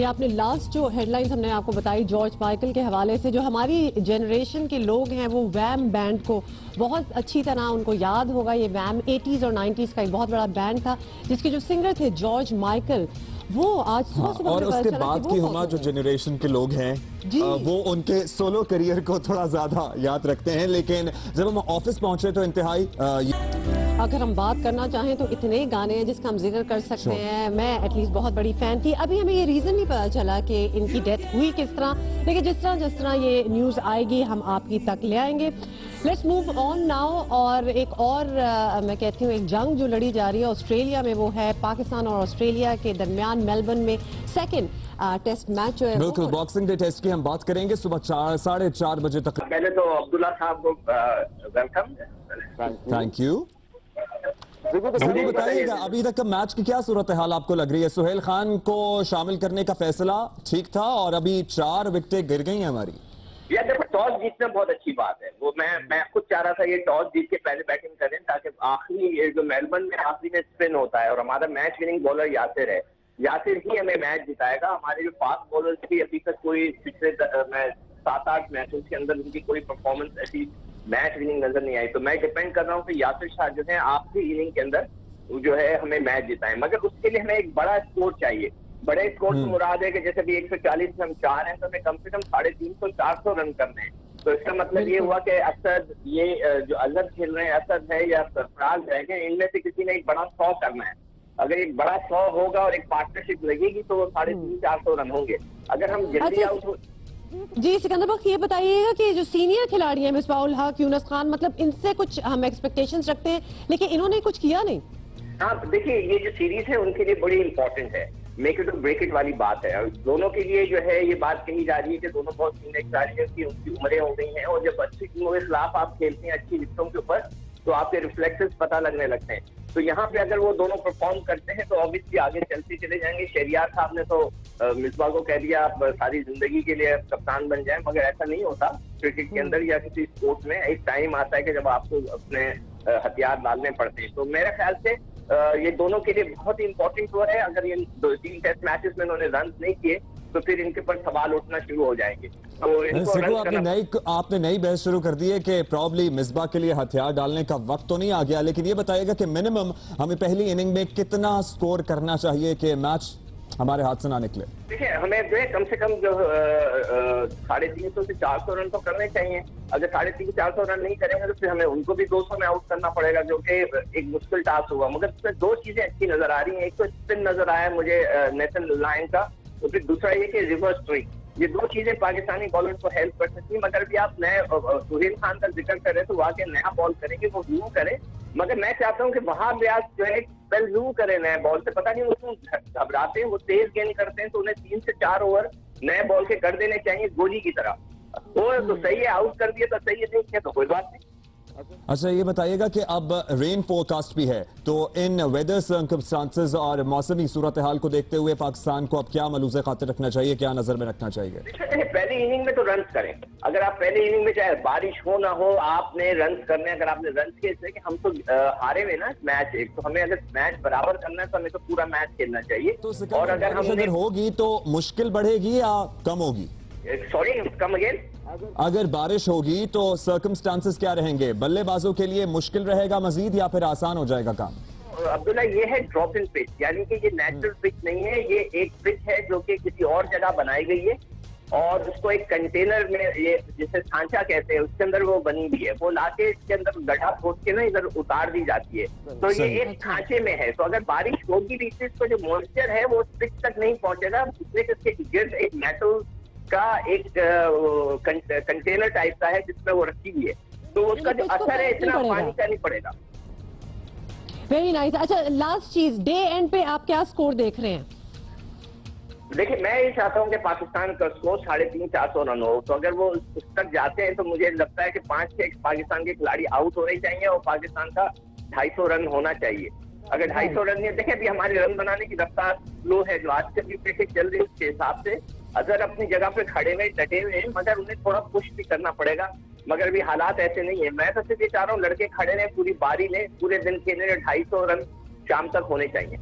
ये आपने लास्ट जो हेडलाइंस हमने आपको बताई जॉर्ज माइकल के हवाले से, जो हमारी जनरेशन के लोग हैं वो वैम बैंड को बहुत अच्छी तरह उनको याद होगा। ये वैम 80s और 90s का एक बहुत बड़ा बैंड था जिसके जो सिंगर थे जॉर्ज माइकल, वो आज सुबह और उसके बाद की हमारा जो जनरेशन के लोग हैं वो उनके सोलो करियर को थोड़ा ज्यादा याद रखते हैं, लेकिन जब हम ऑफिस पहुंचे तो इंतहाई अगर हम बात करना चाहें तो इतने गाने हैं जिसका हम जिक्र कर सकते हैं। मैं एटलीस्ट बहुत बड़ी फैन थी। अभी हमें ये रीजन नहीं पता चला कि इनकी डेथ हुई किस तरह, लेकिन जिस तरह ये न्यूज आएगी हम आपकी तक ले आएंगे। Let's move on now. और एक और मैं कहती हूँ एक जंग जो लड़ी जा रही है ऑस्ट्रेलिया में, वो है पाकिस्तान और ऑस्ट्रेलिया के दरमियान मेलबर्न में सेकेंड टेस्ट मैच जो है। बिल्कुल, बॉक्सिंग डे टेस्ट की हम बात करेंगे सुबह 4-4:30 बजे तक। पहले तो अब्दुल्ला साहब को वेलकम, थैंक यू। मुझे बताइएगा अभी तक का मैच की क्या सूरत हाल आपको लग रही है? सुहेल खान को शामिल करने का फैसला ठीक था और अभी 4 विकेटें गिर गई हैं हमारी। यार देखो, टॉस जीतना बहुत अच्छी बात है। वो मैं खुद चाह रहा था ये टॉस जीत के पहले बैटिंग करें ताकि आखिरी ये जो मेलबर्न में आखिरी में स्पिन होता है और हमारा मैच विनिंग बॉलर यासिर है, यासिर ही हमें मैच जिताएगा। हमारे जो फास्ट बॉलर्स की अभी तक कोई पिछले 7-8 मैचों के अंदर उनकी कोई परफॉर्मेंस ऐसी मैच विनिंग नजर नहीं आई। तो मैं डिपेंड कर रहा हूँ कि यासिर शाह जो है आखिरी इनिंग के अंदर जो है हमें मैच जिताएं, मगर उसके लिए हमें एक बड़ा स्कोर चाहिए। बड़े स्कोर से मुराद है कि जैसे भी 140 में हम 4 हैं तो हमें कम से कम 350-400 रन करने हैं। तो इसका मतलब ये हुआ कि असद, ये जो अजहर खेल रहे हैं, असद है या सरफराज रहेंगे, इनमें से किसी ने एक बड़ा 100 करना है। अगर एक बड़ा 100 होगा और एक पार्टनरशिप लगेगी तो वो 350-400 रन होंगे। अगर हम जल्दी आउट जी सिकंदर बख्श, ये बताइएगा कि जो सीनियर खिलाड़ी हैं मिसबाहुल हक, यूनुस खान, मतलब इनसे कुछ हम एक्सपेक्टेशंस रखते हैं लेकिन इन्होंने कुछ किया नहीं। हाँ देखिए, ये जो सीरीज है उनके लिए बड़ी इंपॉर्टेंट है, मेक इट और ब्रेक इट वाली बात है। दोनों के लिए जो है ये बात कही जा रही है कि दोनों बहुत सीनियर खिलाड़ी हैं कि उनकी उम्रें हो गई हैं और जब अच्छी टीमों के खिलाफ आप खेलते हैं अच्छी विकेटों के ऊपर तो आपके रिफ्लेक्सेस पता लगने लगते हैं। तो यहाँ पे अगर वो दोनों परफॉर्म करते हैं तो ऑब्वियसली आगे चलते चले जाएंगे। शहरियार साहब ने तो मिसबा को कह दिया आप सारी जिंदगी के लिए कप्तान बन जाएं, मगर ऐसा नहीं होता क्रिकेट के अंदर या किसी स्पोर्ट्स में। एक टाइम आता है कि जब आपको अपने हथियार डालने पड़ते हैं। तो मेरे ख्याल से ये दोनों के लिए बहुत ही इंपॉर्टेंट हुआ है। अगर ये 2-3 टेस्ट मैचेस में उन्होंने रन नहीं किए तो फिर इनके पर सवाल उठना शुरू हो जाएंगे। तो आपने नई बहस शुरू कर दी है कि प्रॉब्ली मिसबा के लिए हथियार डालने का वक्त तो नहीं आ गया, लेकिन ये बताइएगा कि मिनिमम हमें पहली इनिंग में कितना स्कोर करना चाहिए कि मैच हमारे हाथ से ना निकले? देखिए, हमें जो है कम से कम जो 350 से 400 रन तो करने चाहिए। अगर 350-400 रन नहीं करेंगे तो फिर हमें उनको भी 200 में आउट करना पड़ेगा, जो कि एक मुश्किल टास्क होगा। मगर इसमें 2 चीजें अच्छी नजर आ रही हैं। एक तो स्पिन नजर आया मुझे नेथन लायन का, तो फिर दूसरा ये कि रिवर्स स्विंग। ये 2 चीजें पाकिस्तानी बॉलर को हेल्प कर सकती है। मगर भी आप नए सुहेल खान का जिक्र करें तो वहाँ के नया बॉल करेंगे, वो व्यू करे। मगर मैं चाहता हूँ कि वहां व्यास जो है वेल व्यू करे नए बॉल से। पता नहीं वो घबराते हैं, वो तेज गेंद करते हैं, तो उन्हें 3 से 4 ओवर नए बॉल के कर देने चाहिए गोली की तरह। वो तो सही है, आउट कर दिया तो सही है, नहीं किया तो कोई बात नहीं। अच्छा, ये बताइएगा कि अब रेन फोरकास्ट भी है, तो इन वेदर सर्कमस्टांसेस और मौसमी सूरत हाल को देखते हुए पाकिस्तान को अब क्या मलूज़े खातिर रखना चाहिए, क्या नजर में रखना चाहिए? पहली इनिंग में तो रन करें। अगर आप पहली इनिंग में चाहे बारिश हो ना हो, आपने रन करने। अगर आपने रन किए, इसलिए कि हम तो हारे हुए ना मैच एक, तो हमें अगर मैच बराबर करना है तो हमें तो पूरा मैच खेलना चाहिए। तो और अगर हम होगी तो मुश्किल बढ़ेगी या कम होगी? Sorry, come again. अगर बारिश होगी तो सर्कमस्टांसेस क्या रहेंगे? बल्लेबाजों के लिए मुश्किल रहेगा मजीद या फिर आसान हो जाएगा काम? अब्दुल्ला, ये है ड्रॉप इन पिच, यानी कि ये नेचुरल पिच नहीं है। ये एक पिच है जो कि किसी और जगह बनाई गई है और उसको एक कंटेनर में, ये जिसे सांचा कहते हैं, उसके अंदर वो बनी हुई है। वो लाके इसके अंदर गड्ढा खोद के ना इधर उतार दी जाती है। तो ये एक ढांचे में है। तो अगर बारिश होगी भी तो इसको जो मॉइस्चर है वो पिच तक नहीं पहुंचेगा, इसलिए इसके गिर्द एक मेटल का एक कंटेनर टाइप का है जिसमें वो रखी हुई है। तो उसका जो असर है इतना पानी का नहीं पड़ेगा। Very nice. अच्छा, लास्ट चीज, डे एंड पे आप क्या स्कोर देख रहे हैं? देखिए, मैं ये चाहता हूँ कि पाकिस्तान का स्कोर 350-400 रन हो। तो अगर वो उस तक जाते हैं तो मुझे लगता है कि 5-6 पाकिस्तान के खिलाड़ी आउट होने चाहिए और पाकिस्तान का 250 रन होना चाहिए। अगर 250 रन नहीं, देखें अभी हमारी रन बनाने की रफ्तार स्लो है, जो आज से भी क्रिकेट चल रही है उसके हिसाब से अगर अपनी जगह पे खड़े हुए डटे हुए हैं, मगर उन्हें थोड़ा पुश भी करना पड़ेगा। मगर भी हालात ऐसे नहीं है। मैं तो सिर्फ ये चाह रहा हूँ लड़के खड़े रहे, पूरी बारी लें, पूरे दिन खेले, 250 रन शाम तक होने चाहिए।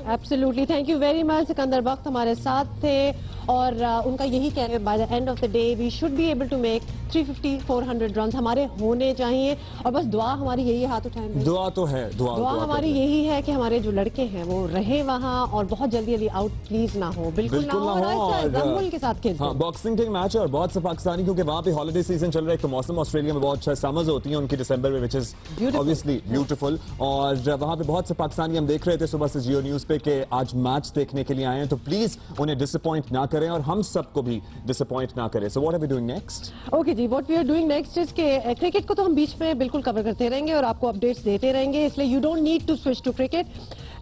Absolutely, thank you very much. Sikandar वक्त हमारे साथ थे और उनका यही कहना है, by the end of the day we should be able to make 350-400 run हमारे होने चाहिए। और बस दुआ हमारी यही है, हाथ उठाएं भाई। दुआ तो है, दुआ हमारी यही है कि हमारे जो लड़के हैं वो रहे वहाँ और बहुत जल्दी अभी आउट प्लीज ना हो, बिल्कुल ना हो, और मुल्क के साथ खेलते हैं। बॉक्सिंग के मैच और बहुत से पाकिस्तानी, क्योंकि वहाँ पे हॉलिडे सीजन चल रहा है, तो मौसम ऑस्ट्रेलिया में बहुत अच्छा, समर्स होती हैं उनकी दिसंबर में, विच इज ऑब्वियसली ब्यूटीफुल। और वहाँ पे बहुत से पाकिस्तानी हम देख रहे थे सुबह से जियो न्यूज पे कि आज मैच देखने के लिए आए हैं, तो प्लीज उन्हें डिसअपॉइंट ना करें और हम सबको भी डिसअपॉइंट ना करें। So what are we doing next? Okay जी, what we are doing next is के क्रिकेट को तो हम बीच में बिल्कुल कवर करते रहेंगे और आपको अपडेट्स देते रहेंगे, इसलिए you don't need to switch to cricket.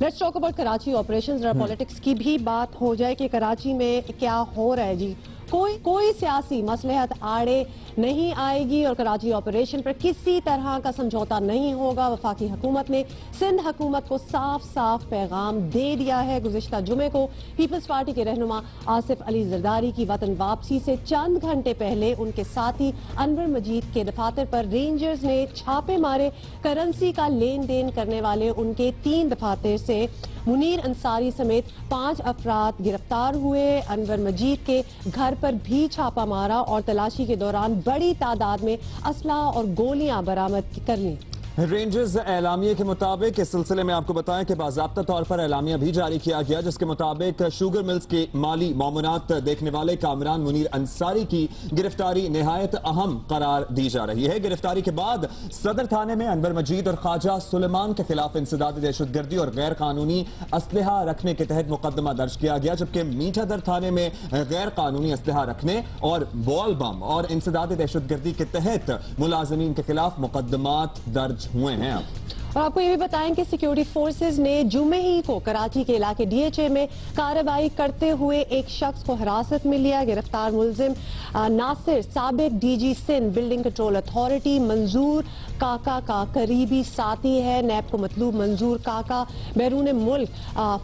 Let's talk about Karachi operations और पॉलिटिक्स की भी बात हो जाए कि कराची में क्या हो रहा है जी। कोई सियासी मसलहत आड़े नहीं आएगी और कराची ऑपरेशन पर किसी तरह का समझौता नहीं होगा। वफाकी हुकूमत ने सिंध हुकूमत को साफ साफ पैगाम दे दिया है। गुज़िश्ता जुमे को पीपल्स पार्टी के रहनुमा आसिफ अली जरदारी की वतन वापसी से चंद घंटे पहले उनके साथी अनवर मजीद के दफातर पर रेंजर्स ने छापे मारे। करेंसी का लेन देन करने वाले उनके 3 दफातर से मुनीर अंसारी समेत 5 अफराद गिरफ्तार हुए। अनवर मजीद के घर पर भी छापा मारा और तलाशी के दौरान बड़ी तादाद में असला और गोलियां बरामद कर ली। रेंजर्स एलामिया के मुताबिक इस सिलसिले में आपको बताएं कि बाज़ाब्ता तौर पर एलामिया भी जारी किया गया, जिसके मुताबिक शुगर मिल्स के माली मामूनात देखने वाले कामरान मुनीर अंसारी की गिरफ्तारी निहायत अहम करार दी जा रही है। गिरफ्तारी के बाद सदर थाने में अनवर मजीद और ख्वाजा सुलेमान के खिलाफ इंसदाद दहशतगर्दी और गैर कानूनी असलहा रखने के तहत मुकदमा दर्ज किया गया, जबकि मीठा दर थाने में गैर कानूनी असलहा रखने और बॉल बम और इंसदाद दहशतगर्दी के तहत मुलाजमीन के खिलाफ मुकदमात दर्ज हुए हैं। और आपको ये भी बताएं कि सिक्योरिटी फोर्सेस ने जुमे ही को कराची के इलाके डीएचए में कार्रवाई करते हुए एक शख्स को हिरासत में लिया। गिरफ्तार मुलजिम नासिर साबिक DG Sindh building control authority Manzoor Kaka का करीबी साथी है। नैब को मतलूब मंजूर काका बैरून मुल्क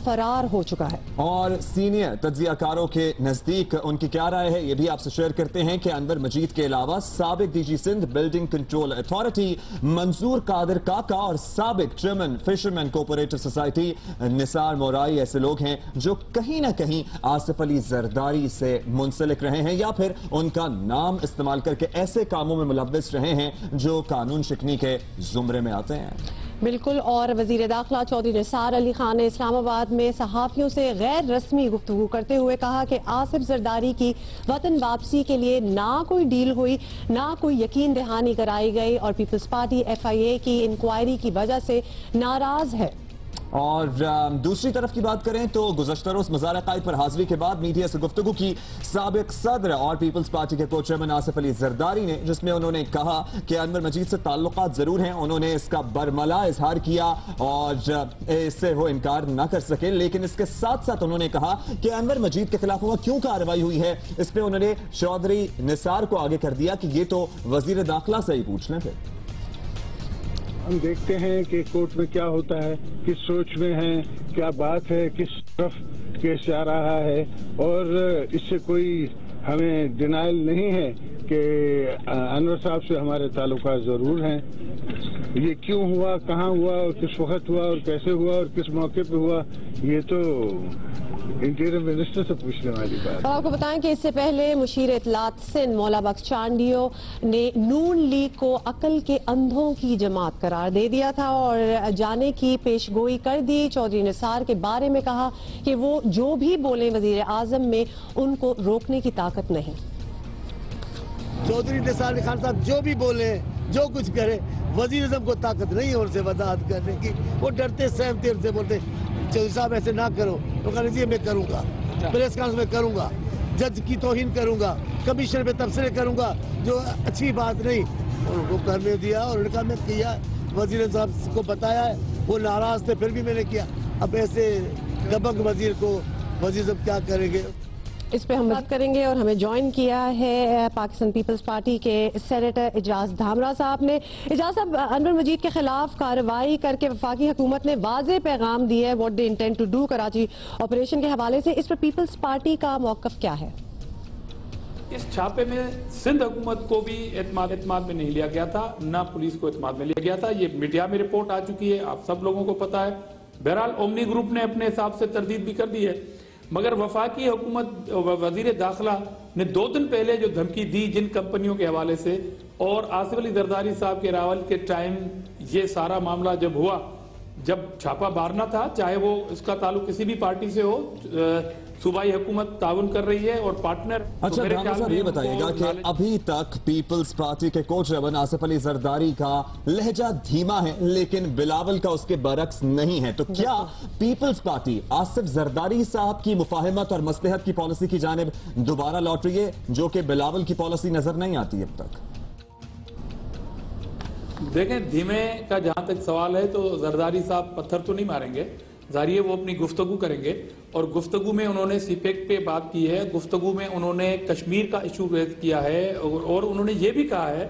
फरार हो चुका है। और सीनियर तज्जियाकारों के नजदीक उनकी क्या राय है, ये भी आपसे शेयर करते हैं कि अनवर मजीद के अलावा साबिक DG Sindh building control authority Manzoor Qadir Kaka और साबिक chairman fisherman cooperative society Nisar Morai ऐसे लोग हैं जो कहीं ना कहीं आसिफ अली जरदारी से मुंसलिक रहे हैं या फिर उनका नाम इस्तेमाल करके ऐसे कामों में मुलव्विस रहे हैं जो कानून शिकनी के जुमरे में आते हैं। बिल्कुल। और वजीर दाखिला चौधरी निसार अली खान ने इस्लामाबाद में सहाफियों से गैर रस्मी गुफ्तगू करते हुए कहा कि आसिफ जरदारी की वतन वापसी के लिए ना कोई डील हुई, ना कोई यकीन दहानी कराई गई और पीपल्स पार्टी FIA की इंक्वायरी की वजह से नाराज है। और दूसरी तरफ की बात करें तो गुज़श्ता रोज मज़ार कायद पर हाजिरी के बाद मीडिया से गुफ्तगू की साबिक सदर और पीपल्स पार्टी के को चेयरमैन आसिफ अली जरदारी ने, जिसमें उन्होंने कहा कि अनवर मजीद से ताल्लुकात जरूर हैं। उन्होंने इसका बरमला इजहार किया और इससे वो इनकार ना कर सके, लेकिन इसके साथ साथ उन्होंने कहा कि अनवर मजीद के खिलाफ वहां क्यों कार्रवाई हुई है, इस पर उन्होंने चौधरी निसार को आगे कर दिया कि ये तो वजीर दाखिला से ही पूछ लें। फिर हम देखते हैं कि कोर्ट में क्या होता है, किस सोच में है, क्या बात है, किस तरफ केस जा रहा है। और इससे कोई हमें डिनाइल नहीं है कि अनवर साहब से हमारे ताल्लुकात जरूर हैं। ये क्यों हुआ, कहाँ हुआ और किस वक्त हुआ और कैसे हुआ और किस मौके पे हुआ, ये तो इंटीरियर मिनिस्टर से पूछने वाली बात। और आपको बताएं कि इससे पहले मुशीर इत्तलात सिंध मौला बख्श चांडियो ने नून लीग को अकल के अंधों की जमात करार दे दिया था और जाने की पेशगोई कर दी। चौधरी निसार के बारे में कहा कि वो जो भी बोले वजीर आजम में उनको रोकने की ताकत नहीं। चौधरी निसार खान साहब जो भी बोले, जो कुछ करे, वजीर आजम को ताकत नहीं है उनसे वजाहत करने की। वो डरते सहमते उनसे बोलते चौधरी साहब ऐसे ना करो, तो कहने जी मैं करूंगा, प्रेस कॉन्फ्रेंस में करूंगा, जज की तौहीन करूंगा, कमीशन पे तबसरे करूंगा, जो अच्छी बात नहीं उनको करने दिया और उनका मैं किया। वजीर साहब को बताया है, वो नाराज थे फिर भी मैंने किया। अब ऐसे दबंग वजीर को वजीर साहब क्या करेंगे। इस पे हम बात करेंगे और हमें ज्वाइन किया है पाकिस्तान पीपल्स पार्टी के सेनेटर इजाज धामरा साहब ने। इजाज साहब, अनवर मजीद के खिलाफ कार्रवाई करके वफाकी हुकूमत ने वाज़े पैगाम दिया है what they intend to do Karachi operation के हवाले से, इस पर पीपल्स पार्टी का मौक़िफ़ क्या है? इस छापे में सिंध हुकूमत को भी एतमाद में नहीं लिया गया था, ना पुलिस को एतमाद में लिया गया था। ये मीडिया में रिपोर्ट आ चुकी है, आप सब लोगों को पता है। बहरहाल ओमनी ग्रुप ने अपने हिसाब से तरदीद भी कर दी है, मगर वफाकी हुकूमत वजीर दाखिला ने 2 दिन पहले जो धमकी दी जिन कंपनियों के हवाले से, और आसिफ अली जरदारी साहब के रावल के टाइम ये सारा मामला जब हुआ, जब छापा मारना था, चाहे वो इसका ताल्लुक किसी भी पार्टी से हो, सूबाई हुकूमत ताउन कर रही है और पार्टनर। अच्छा राना साहब ये बताइएगा कि अभी तक पीपल्स पार्टी के कोच रवन आसिफ अली जरदारी का लहजा धीमा है, लेकिन बिलावल का उसके बरक्स नहीं है, तो क्या पीपल्स पार्टी आसिफ जरदारी साहब की मुफाहमत और मसलहत की पॉलिसी की जानिब दोबारा लौट रही है, जो कि बिलावल की पॉलिसी नजर नहीं आती अब तक? देखें, धीमे का जहां तक सवाल है तो जरदारी साहब पत्थर तो नहीं मारेंगे, जाहिर है वो अपनी गुफ्तगू करेंगे, और गुफ्तगू में उन्होंने सीपेक पे बात की है, गुफ्तगू में उन्होंने कश्मीर का इशू रेज किया है, और उन्होंने ये भी कहा है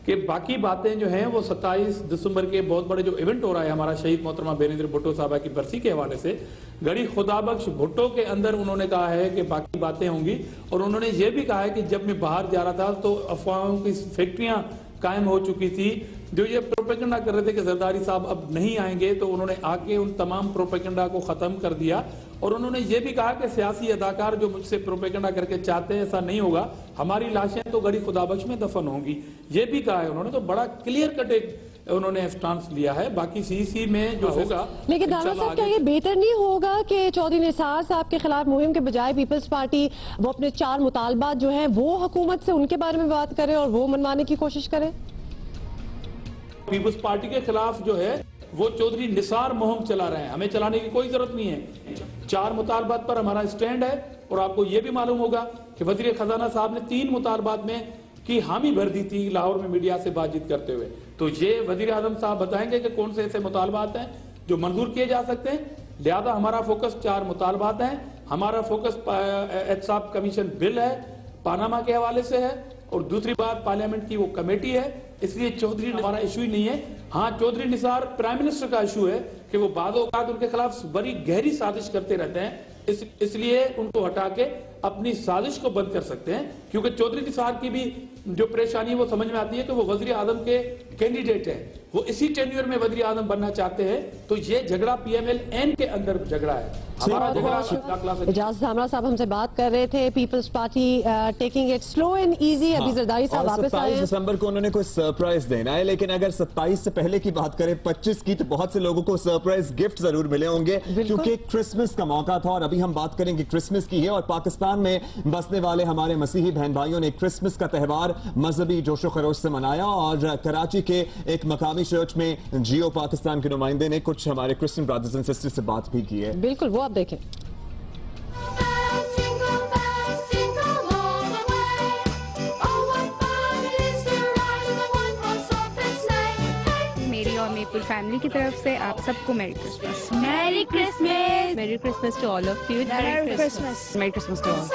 कि बाकी बातें जो हैं वो 27 दिसंबर के बहुत बड़े जो इवेंट हो रहा है हमारा शहीद मोहतरमा बेनजीर भुट्टो साहबा की बरसी के हवाले से, गड़ी खुदाबख्श भुट्टो के अंदर उन्होंने कहा है कि बाकी बातें होंगी, और उन्होंने ये भी कहा है कि जब मैं बाहर जा रहा था तो अफवाहों की फैक्ट्रियां कायम हो चुकी थी, जो ये प्रोपेगेंडा कर रहे थे कि जरदारी साहब अब नहीं आएंगे, तो उन्होंने आके उन तमाम प्रोपेगेंडा को खत्म कर दिया, और उन्होंने ये भी कहा कि सियासी अदाकार जो मुझसे प्रोपेगेंडा करके चाहते हैं ऐसा नहीं होगा, हमारी लाशें तो गड़ी खुदाबख्श में दफन होंगी, ये भी कहा है उन्होंने। तो बड़ा क्लियर कट एक उन्होंने स्टांस लिया है, बाकी सीसी में जो होगा। लेकिन दाना साहब क्या ये बेहतर नहीं होगा कि चौधरी निसार साहब के खिलाफ मुहिम के बजाय पीपल्स पार्टी वो अपने 4 मुतालबात जो हैं वो हुकूमत से उनके बारे में बात करे और वो मनवाने की कोशिश करे? पीपल्स पार्टी के खिलाफ जो है वो चौधरी निसार मुहिम चला रहे हैं, हमें चलाने की कोई जरूरत नहीं है। 4 मुतालबात पर हमारा स्टैंड है, और आपको ये भी मालूम होगा कि वजीर खजाना साहब ने 3 मुतालबात में की हामी भर दी थी लाहौर में मीडिया से बातचीत करते हुए। तो ये वजीर आजम साहब बताएंगे कि कौन से ऐसे मुतालबात हैं जो मंजूर किए जा सकते हैं। लिहाजा हमारा फोकस 4 मुतालबात हैं, हमारा फोकस एहतसाब कमीशन बिल है, पानामा के हवाले से है, और दूसरी बात पार्लियामेंट की वो कमेटी है, इसलिए चौधरी हमारा इशू ही नहीं है। हाँ, चौधरी निसार प्राइम मिनिस्टर का इशू है कि वो बाद औकात उनके खिलाफ बड़ी गहरी साजिश करते रहते हैं, इसलिए उनको हटा के अपनी साजिश को बंद कर सकते हैं, क्योंकि चौधरी निसार की भी जो परेशानी वो समझ में आती है कि वो वजीर आजम के कैंडिडेट है, वो इसी टेन्योर में वजीर आजम बनना चाहते हैं, तो ये झगड़ा PML-N के अंदर झगड़ा है, हमारा झगड़ा। इजाज़ धामरा साहब हमसे बात कर रहे थे, People's Party taking it slow and easy. अभी जरदारी साहब वापस आए हैं। 27 दिसंबर को उन्होंने कोई सरप्राइज देना है, लेकिन अगर 27 से पहले की बात करें 25 की, तो बहुत से लोगों को सरप्राइज गिफ्ट जरूर मिले होंगे, क्योंकि क्रिसमस का मौका था, और अभी हम बात करेंगे क्रिसमस की है। और पाकिस्तान में बसने वाले हमारे मसीही बहन भाइयों ने क्रिसमस का त्यौहार मजहबी जोशो खरोश से मनाया, और कराची के एक मकामी चर्च में जियो पाकिस्तान के नुमाइंदे ने कुछ हमारे क्रिश्चियन ब्रदर्स एंड सिस्टर्स से बात भी की है। बिल्कुल, वो आप देखें। मेरी और मेरी फैमिली की तरफ से आप सबको merry Christmas. Merry Christmas. Merry Christmas to all of you. Merry Christmas. Merry Christmas to all.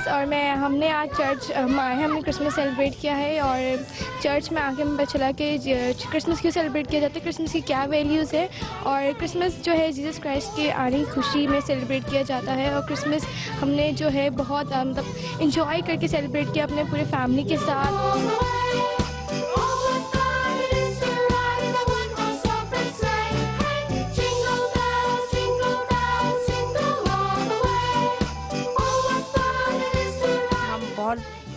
और हमने आज चर्च आए हैं, हमने क्रिसमस सेलिब्रेट किया है, और चर्च में आके हमें पता चला कि क्रिसमस क्यों सेलिब्रेट किया जाता है, क्रिसमस की क्या वैल्यूज़ है, और क्रिसमस जो है जीसस क्राइस्ट के आने की खुशी में सेलिब्रेट किया जाता है। और क्रिसमस हमने जो है बहुत मतलब इंजॉय करके सेलिब्रेट किया अपने पूरे फैमिली के साथ।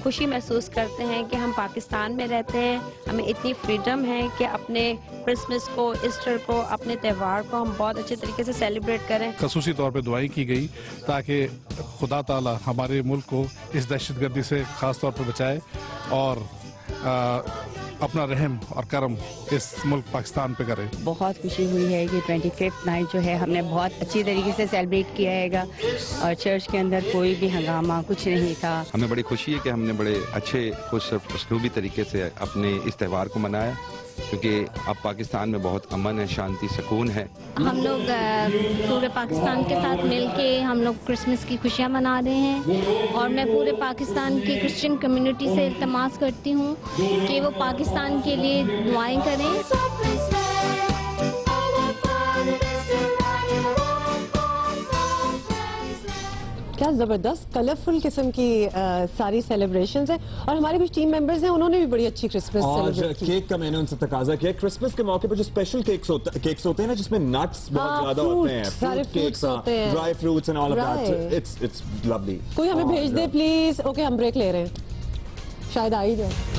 खुशी महसूस करते हैं कि हम पाकिस्तान में रहते हैं, हमें इतनी फ्रीडम है कि अपने क्रिसमस को, ईस्टर को, अपने त्यौहार को हम बहुत अच्छे तरीके से सेलिब्रेट करें। खसूसी तौर पे दुआई की गई ताकि खुदा ताला हमारे मुल्क को इस दहशतगर्दी से ख़ास तौर पर बचाए, और अपना रहम और करम इस मुल्क पाकिस्तान पे करे। बहुत खुशी हुई है कि 25th नाइट जो है हमने बहुत अच्छी तरीके से सेलिब्रेट किया है, और चर्च के अंदर कोई भी हंगामा कुछ नहीं था। हमें बड़ी खुशी है कि हमने बड़े अच्छे खुशरूबी तरीके से अपने इस त्यौहार को मनाया, क्योंकि अब पाकिस्तान में बहुत अमन है, शांति, सुकून है। हम लोग पूरे पाकिस्तान के साथ मिलके हम लोग क्रिसमस की खुशियाँ मना रहे हैं, और मैं पूरे पाकिस्तान की क्रिश्चियन कम्युनिटी से इल्तमास करती हूँ कि वो पाकिस्तान के लिए दुआएं करें। क्या क्या जबरदस्त कलरफुल किस्म की सारी सेलिब्रेशंस हैं और हमारे कुछ टीम मेंबर्स हैं, उन्होंने भी बड़ी अच्छी क्रिसमस सेलिब्रेट की। केक का मैंने उनसे तकाजा किया, क्रिसमस के मौके पर जो स्पेशल केक्स होते हैं ना, जिसमें नट्स बहुत ज्यादा होते हैं, सारे फ्रूट्स होते हैं, dry fruits and all of that, it's lovely. कोई हमें भेज दे प्लीज। ओके, हम ब्रेक ले रहे हैं, शायद आ ही जाए।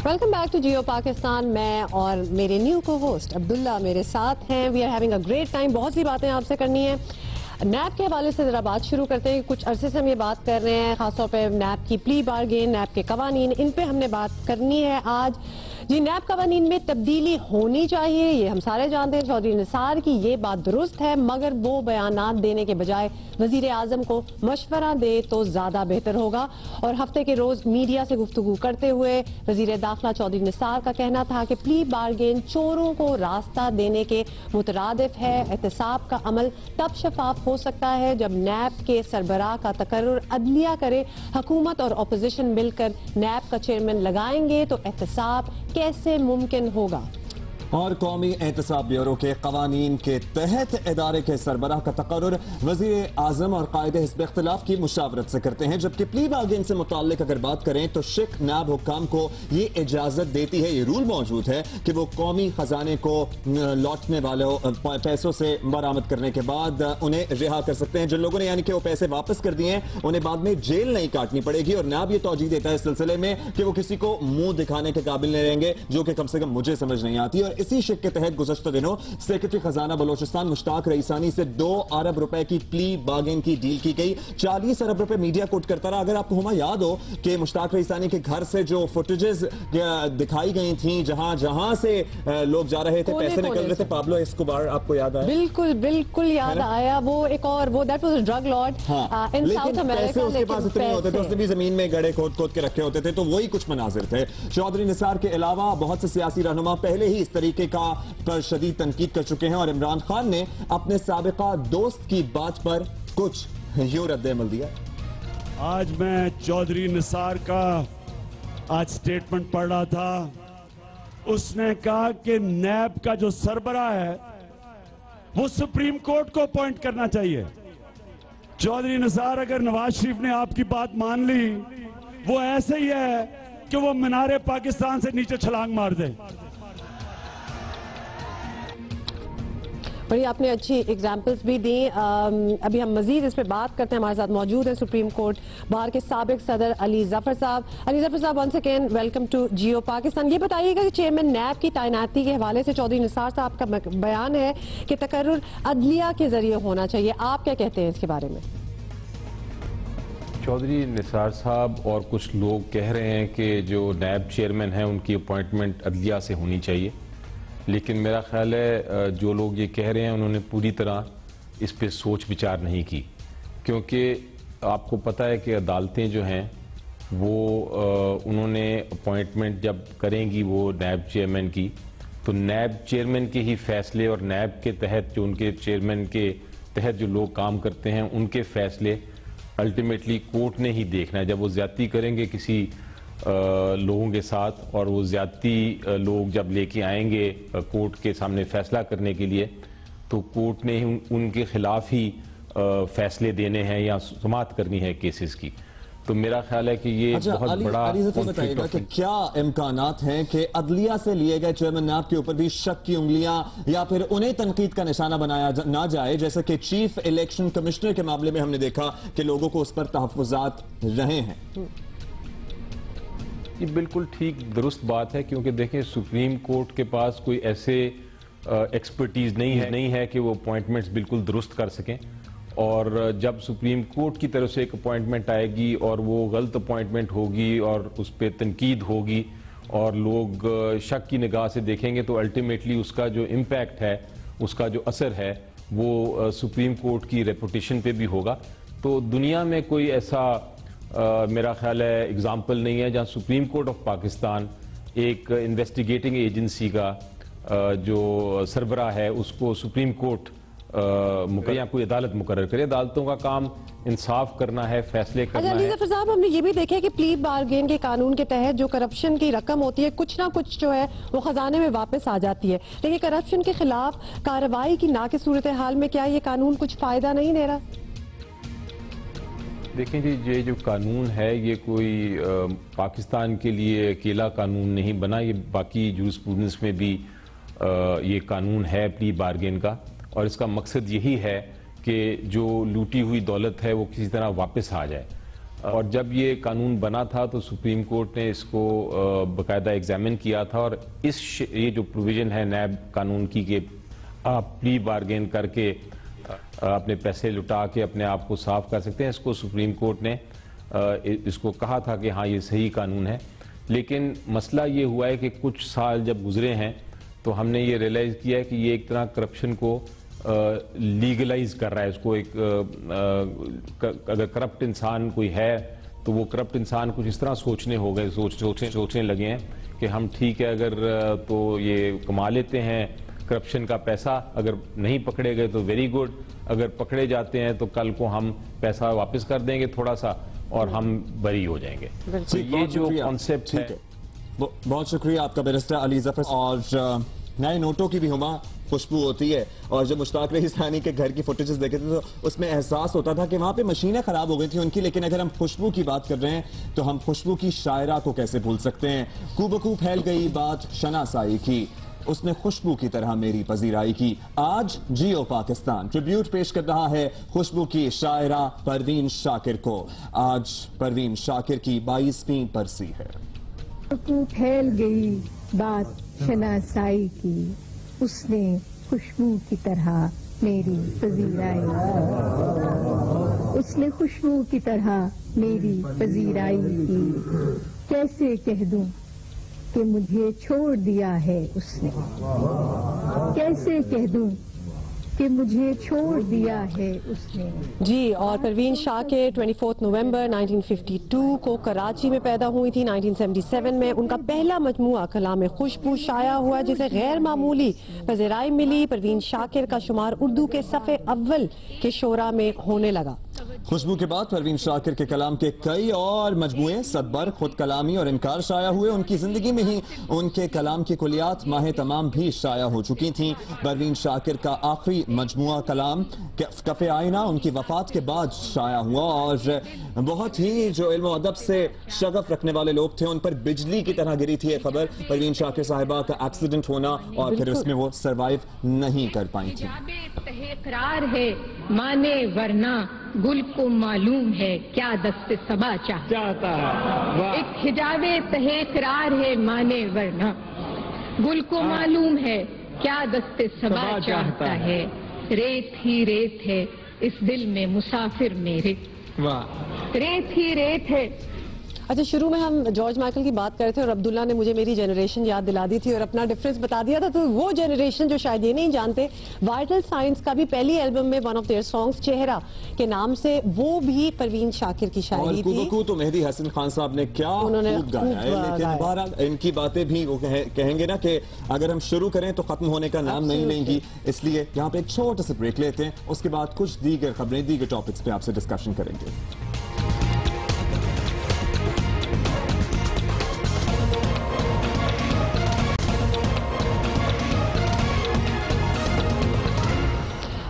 वेलकम बैक टू जियो पाकिस्तान। मैं और मेरे न्यू को होस्ट अब्दुल्ला मेरे साथ हैं। We are having a great time. बहुत सी बातें आपसे करनी है। नैब के हवाले से जरा बात शुरू करते हैं। कुछ अरसे से हम ये बात कर रहे हैं, खासतौर पे नैब की प्ली बारगेन, नैब के कवानीन, इन पे हमने बात करनी है आज। जी, नैब कवानीन में तब्दीली होनी चाहिए, ये हम सारे जानते हैं। चौधरी निसार की ये बात दुरुस्त है, मगर वो बयानात देने के बजाय वजीर आजम को मशवरा दे तो ज्यादा बेहतर होगा। और हफ्ते के रोज मीडिया से गुफ्तगू करते हुए वजीर दाखिला चौधरी निसार का कहना था कि प्ली बारगेन चोरों को रास्ता देने के मुतरादिफ है। एहतसाब का अमल तब शफाफ हो सकता है जब नैब के सरबराह का तकर्रुर अदलिया करे। हुकूमत और अपोजिशन मिलकर नैब का चेयरमैन लगाएंगे तो एहतसाब कैसे मुमकिन होगा। और कौमी एहतसाब ब्यूरो के कवानीन के तहत इदारे के सरबराह का तकर्रुर वजीर आजम और कायदे हिस्ब इख्तिलाफ की मुशावरत से करते हैं। जबकि प्ली बारगेन से मुताल्लिक अगर बात करें तो शिक नैब हुक्काम को ये इजाजत देती है, ये रूल मौजूद है कि वो कौमी खजाने को लौटने वाले पैसों से बरामद करने के बाद उन्हें रिहा कर सकते हैं। जिन लोगों ने यानी कि वो पैसे वापस कर दिए हैं उन्हें बाद में जेल नहीं काटनी पड़ेगी। और नैब ये तौजीह देता है इस सिलसिले में कि वो किसी को मुंह दिखाने के काबिल नहीं रहेंगे, जो कि कम से कम मुझे समझ नहीं आती। और इसी शिक के तहत गुज़श्ता दिनों सेक्रेटरी खजाना बलोचिस्तान मुश्ताक रईसानी से 2 अरब रुपए की प्ली बारगेन की डील की गई। 40 अरब रुपए मीडिया कोट करता रहा। अगर आपको हुमा याद हो कि मुश्ताक रईसानी के घर से जो फुटेजेस दिखाई गई थी, जहां जहां से लोग जा रहे थे, पैसे निकल रहे थे, पाब्लो एस्कोबार, आपको याद आया? बिल्कुल बिल्कुल याद आया। वो एक और वो that was a drug Lord in south America. उसके पास इतने होते थे, उसने भी जमीन में गड़े खोद के रखे होते थे, तो वही कुछ मनाजिर थे। चौधरी निसार के अलावा बहुत से सियासी रहनुमा पहले ही इस तरीके का पर शदीद तनकीद कर चुके हैं। और इमरान खान ने अपने साबिका दोस्त की बात पर कुछ यूं रद्द-ए-अमल दिया। आज मैं चौधरी निसार का आज स्टेटमेंट पढ़ रहा था। उसने कहा कि नैब का जो सरबराह है वो सुप्रीम कोर्ट को अपॉइंट करना चाहिए। चौधरी निसार, अगर नवाज शरीफ ने आपकी बात मान ली, वो ऐसे ही है कि वो मीनारे पाकिस्तान से नीचे छलांग मार दे। बड़ी आपने अच्छी एग्जाम्पल्स भी दी। अभी हम मजीद इस पे बात करते हैं। हमारे साथ मौजूद हैं सुप्रीम कोर्ट बार के साबिक सदर अली जफर साहब। अली जफर साहब, वंस अगेन वेलकम टू जियो पाकिस्तान। ये बताइएगा कि चेयरमैन नैब की तैनाती के हवाले से चौधरी निसार साहब का बयान है कि तकर्रुर अदलिया के जरिए होना चाहिए, आप क्या कहते हैं इसके बारे में? चौधरी निसार साहब और कुछ लोग कह रहे हैं कि जो नैब चेयरमैन है उनकी अपॉइंटमेंट अदलिया से होनी चाहिए, लेकिन मेरा ख्याल है जो लोग ये कह रहे हैं उन्होंने पूरी तरह इस पे सोच विचार नहीं की। क्योंकि आपको पता है कि अदालतें जो हैं वो उन्होंने अपॉइंटमेंट जब करेंगी वो नैब चेयरमैन की, तो नैब चेयरमैन के ही फैसले और नैब के तहत जो उनके चेयरमैन के तहत जो लोग काम करते हैं उनके फैसले अल्टीमेटली कोर्ट ने ही देखना है। जब वो ज्यादती करेंगे किसी लोगों के साथ और वो ज्यादती लोग जब लेके आएंगे कोर्ट के सामने फैसला करने के लिए, तो कोर्ट ने ही उनके खिलाफ ही फैसले देने हैं या समाअत करनी है केसेस की। तो मेरा ख्याल है कि ये बहुत बड़ा बताइएगा कि क्या इम्कानात हैं कि अदलिया से लिए गए चेयरमैन नैब के ऊपर भी शक की उंगलियां या फिर उन्हें तनकीद का निशाना बनाया ना जाए, जैसे कि चीफ इलेक्शन कमिश्नर के मामले में हमने देखा कि लोगों को उस पर तहफ्फुजात रहे हैं। ये बिल्कुल ठीक दुरुस्त बात है, क्योंकि देखें सुप्रीम कोर्ट के पास कोई ऐसे एक्सपर्टीज नहीं है कि वो अपॉइंटमेंट्स बिल्कुल दुरुस्त कर सकें। और जब सुप्रीम कोर्ट की तरफ से एक अपॉइंटमेंट आएगी और वो गलत अपॉइंटमेंट होगी और उस पर तनकीद होगी और लोग शक की निगाह से देखेंगे, तो अल्टीमेटली उसका जो इम्पैक्ट है, उसका जो असर है, वो सुप्रीम कोर्ट की रेपुटेशन पे भी होगा। तो दुनिया में कोई ऐसा मेरा ख्याल है एग्जाम्पल नहीं है जहां सुप्रीम कोर्ट ऑफ पाकिस्तान एक इन्वेस्टिगेटिंग एजेंसी का जो सरबराह है उसको सुप्रीम कोर्ट या कोई अदालत मुकर्रर करे। अदालतों का काम इंसाफ करना है, फैसले करना अली है। जफर साहब, हमने ये भी देखा है कि प्ली बार्गेन के कानून के तहत जो करप्शन की रकम होती है कुछ ना कुछ जो है वो खजाने में वापस आ जाती है, लेकिन करप्शन के खिलाफ कार्रवाई की ना की सूरत हाल में क्या ये कानून कुछ फायदा नहीं दे रहा? देखें जी, ये जो कानून है ये कोई पाकिस्तान के लिए अकेला कानून नहीं बना, ये बाकी जूरिस्प्रूडेंस में भी ये कानून है प्ली बार्गेन का, और इसका मकसद यही है कि जो लूटी हुई दौलत है वो किसी तरह वापस आ जाए। और जब ये कानून बना था तो सुप्रीम कोर्ट ने इसको बाकायदा एग्जामिन किया था, और ये जो प्रोविजन है नैब कानून की कि आप प्ली बार्गेन करके अपने पैसे लुटा के अपने आप को साफ कर सकते हैं, इसको सुप्रीम कोर्ट ने इसको कहा था कि हाँ ये सही कानून है। लेकिन मसला ये हुआ है कि कुछ साल जब गुजरे हैं तो हमने ये रियलाइज किया है कि ये एक तरह करप्शन को लीगलाइज कर रहा है। इसको एक अगर करप्ट इंसान कोई है तो वो करप्ट इंसान कुछ इस तरह सोचने हो गए, सोचने लगे हैं कि हम ठीक है अगर तो ये कमा लेते हैं करप्शन का पैसा, अगर नहीं पकड़े गए तो वेरी गुड, अगर पकड़े जाते हैं तो कल को हम पैसा वापस कर देंगे थोड़ा सा और हम बरी हो जाएंगे। तो ये जो कॉन्सेप्ट है। बहुत शुक्रिया आपका बैरिस्टर अली जफर। और नए नोटों की भी हुमा खुशबू होती है, और जब मुश्ताक रईसानी के घर की फुटेजेस देखे थे तो उसमें एहसास होता था कि वहां पे मशीनें खराब हो गई थी उनकी, लेकिन अगर हम खुशबू की बात कर रहे हैं तो हम खुशबू की शायरा को कैसे भूल सकते हैं। कूबकू फैल गई बात शनासाई की, उसने खुशबू की तरह मेरी पजीराई की, आज जियो पाकिस्तान ट्रिब्यूट पेश कर रहा है खुशबू की शायरा परवीन शाकिर को। आज परवीन शाकिर की 22वीं बरसी है। फैल गई बात शनासाई की, उसने खुशबू की तरह मेरी पजीराई, उसने खुशबू की तरह मेरी पजीराई की। कैसे कह दूं कि मुझे छोड़ दिया है उसने, कैसे कह दूं कि मुझे छोड़ दिया है उसने। जी, और परवीन शाकिर 24 नवंबर 1952 को कराची में पैदा हुई थी। 1977 में उनका पहला मजमूआ कलाम खुशबू शाया हुआ, जिसे गैर मामूली पज़ीराई मिली। परवीन शाकिर का शुमार उर्दू के सफ़े अव्वल के शोरा में होने लगा। खुशबू के बाद परवीन शाकिर के कलाम के कई और मजमूए सदबर, खुद कलामी और इनकार शाया हुए। उनकी जिंदगी में ही उनके कलाम की कुलियात माह तमाम भी शाया हो चुकी थी। परवीन शाकिर का आखिरी मजमूआ कलाम कफ़े आईना उनकी वफात के बाद शाया हुआ, और बहुत ही जो इल्म और अदब से शगफ रखने वाले लोग थे उन पर बिजली की तरह गिरी थी ये खबर, परवीन शाकिर साहिबा का एक्सीडेंट होना, और फिर उसमें वो सरवाइव नहीं कर पाई थी। करार है माने वरना गुल को मालूम है क्या दस्ते सबा चाहता है। एक हिजाबे तहे करार है माने वरना गुल को मालूम है क्या दस्ते सबा चाहता है। रेत ही रेत है इस दिल में मुसाफिर मेरे, रेत ही रेत है। अच्छा, शुरू में हम जॉर्ज माइकल की बात कर रहे थे और अब्दुल्ला ने मुझे मेरी जनरेशन याद दिला दी थी और अपना डिफरेंस बता दिया था। तो वो जनरेशन जो शायद ये नहीं जानते, वाइटल साइंस का भी पहली एल्बम में वन ऑफ देयर सॉन्ग्स चेहरा के नाम से वो भी परवीन शाकिर की शायरी थी। तो मेहदी हसन खान साहब ने क्या खूब गाया है, लेकिन बहरहाल इनकी बातें भी वो कहेंगे ना कि अगर हम शुरू करें तो खत्म होने का नाम नहीं लेंगी, इसलिए यहाँ पे एक छोटा सा ब्रेक लेते हैं, उसके बाद कुछ दीगर खबरें दीगर टॉपिक्स पे आपसे डिस्कशन करेंगे।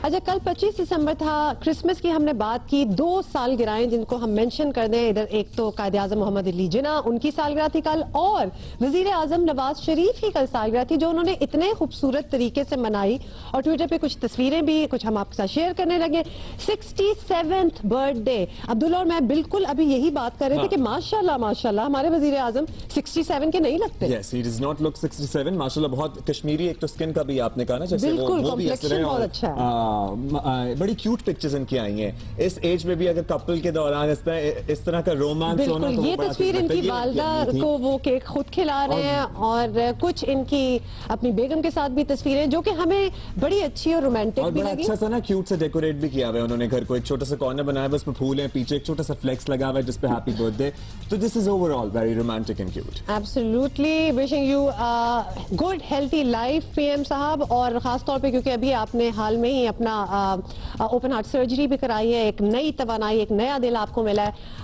अच्छा, कल 25 दिसंबर था, क्रिसमस की हमने बात की। 2 सालगिरहें जिनको हम मेंशन कर दें, इधर एक तो कायदे आज़म मोहम्मद अली जिन्ना, उनकी सालगिरह थी कल, और वजीर आज़म नवाज शरीफ की कल सालगिरह थी, जो उन्होंने इतने खूबसूरत तरीके से मनाई और ट्विटर पे कुछ तस्वीरें भी कुछ हम आपके साथ शेयर करने लगे। 67th birthday. अब्दुल्ला और मैं बिल्कुल अभी यही बात कर रहे थे कि माशाल्लाह माशाल्लाह हमारे वजीर आज़म 67 के नहीं लगते। Yes, he does not look 67, माशाल्लाह। बहुत कश्मीरी एक तो स्किन का भी आपने कहा ना, जैसे बिल्कुल वो भी कॉम्प्लेक्शन बहुत अच्छा है। बड़ी क्यूट पिक्चर्स इनकी आई हैं। इस एज में भी अगर कपल के दौरान इस तरह का रोमांस होना, तो ये तस्वीर इनकी वालदा को वो केक खुद खिला रहे हैं, और कुछ इनकी अपनी बेगम के साथ भी तस्वीरें जो कि हमें बड़ी अच्छी और रोमांटिक भी लगी। अच्छा सा ना क्यूट से डेकोरेट भी किया हुआ है उन्होंने घर को। एक छोटा सा कॉर्नर बनाया हुआ, उसमें फूल हैं, पीछे एक छोटा सा फ्लेक्स लगा हुआ है जिस पे हैप्पी बर्थडे। तो this is overall very romantic and cute. Absolutely wishing you good healthy life PM साहब, और खास तौर पे क्योंकि अभी आपने हाल में ही अपने अपना ओपन हार्ट सर्जरी भी कराई है, एक नई तवानाई, एक नया दिल आपको मिला है।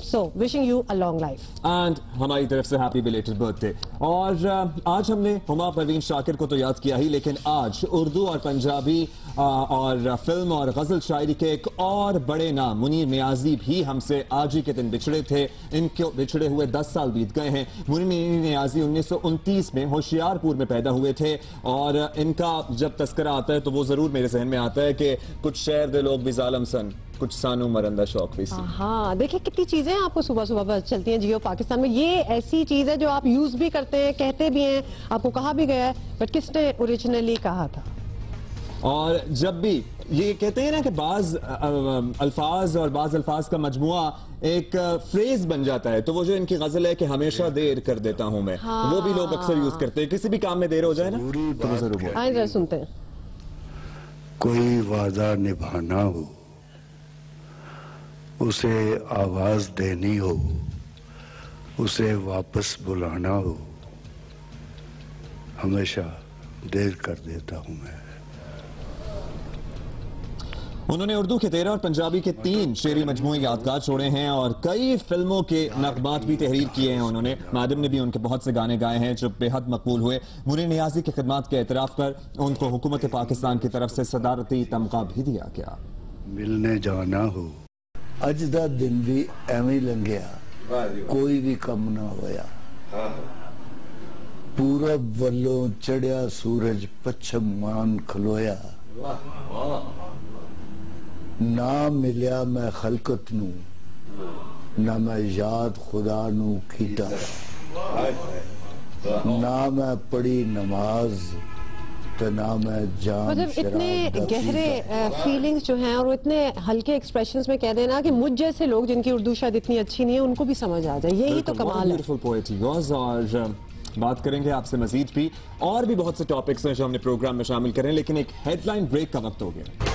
So wishing you a long life and हमारी तरफ से हैप्पी बिलेटेड बर्थडे। और आज हमने हुमा परवीन शाकिर को तो याद किया ही, लेकिन आज उर्दू और पंजाबी और फिल्म और गजल शायरी के एक और बड़े नाम मुनीर नियाजी भी हमसे आज ही के दिन बिछड़े थे। इनके बिछड़े हुए 10 साल बीत गए हैं। मुनीर नियाजी 1929 में होशियारपुर में पैदा हुए थे और इनका जब तस्करा आता है तो वो जरूर मेरे जहन में आता है कि कुछ शहर दे लोग भी जालम सन, कुछ सानू मरंदा शौक भी सी। हाँ, देखिए कितनी चीजें आपको सुबह सुबह बस चलती हैं जियो पाकिस्तान में। ये ऐसी चीज है जो आप यूज भी करते हैं, कहते भी हैं, आपको कहा भी गया है, बट किसने ओरिजिनली कहा था? और जब भी ये कहते हैं ना कि बाज अल्फाज और बाज अल्फाज का मजमुआ एक फ्रेज बन जाता है, तो वो जो इनकी गजल है कि हमेशा देर कर देता हूं मैं, हाँ। वो भी लोग अक्सर यूज करते हैं। किसी भी काम में देर हो जाए ना तो वो जरूर बोलें। आइए जरा सुनते हैं। कोई वादा निभाना हो, उसे आवाज देनी हो, उसे वापस बुलाना हो, हमेशा देर कर देता हूं मैं। उन्होंने उर्दू के 13 और पंजाबी के 3 शेरी मजमूए यादगार छोड़े हैं और कई फिल्मों के नगमात भी तहरीर किए हैं उन्होंने। मैडम ने भी उनके बहुत से गाने गाए हैं जो बेहद मकबूल हुए। मुनीर नियाजी की खिदमत के एतराफ कर उनको हुकूमत पाकिस्तान की तरफ से सदारती तमगा भी दिया गया। मिलने जाना हो, अज दा दिन भी एवं लंघिया, कोई भी कम ना होया। पूरब वल्लों चढ़िया सूरज पश्चिम मान खलोया, ना मिलिया मैं खलकत नू, ना मैं याद खुदा नू कीता, ना मैं पढ़ी नमाज, तो ना मैं जान मतलब इतने गहरे फीलिंग्स जो हैं और वो इतने हल्के एक्सप्रेशंस में कह देना कि मुझ जैसे लोग जिनकी उर्दू शायद इतनी अच्छी नहीं है उनको भी समझ आ जाए, यही तो कमाल है। Beautiful poetry was. और बात करेंगे आपसे मजीद भी, और भी बहुत से टॉपिक्स हैं जो हमने प्रोग्राम में शामिल करें, लेकिन एक हेडलाइन ब्रेक का वक्त हो गया।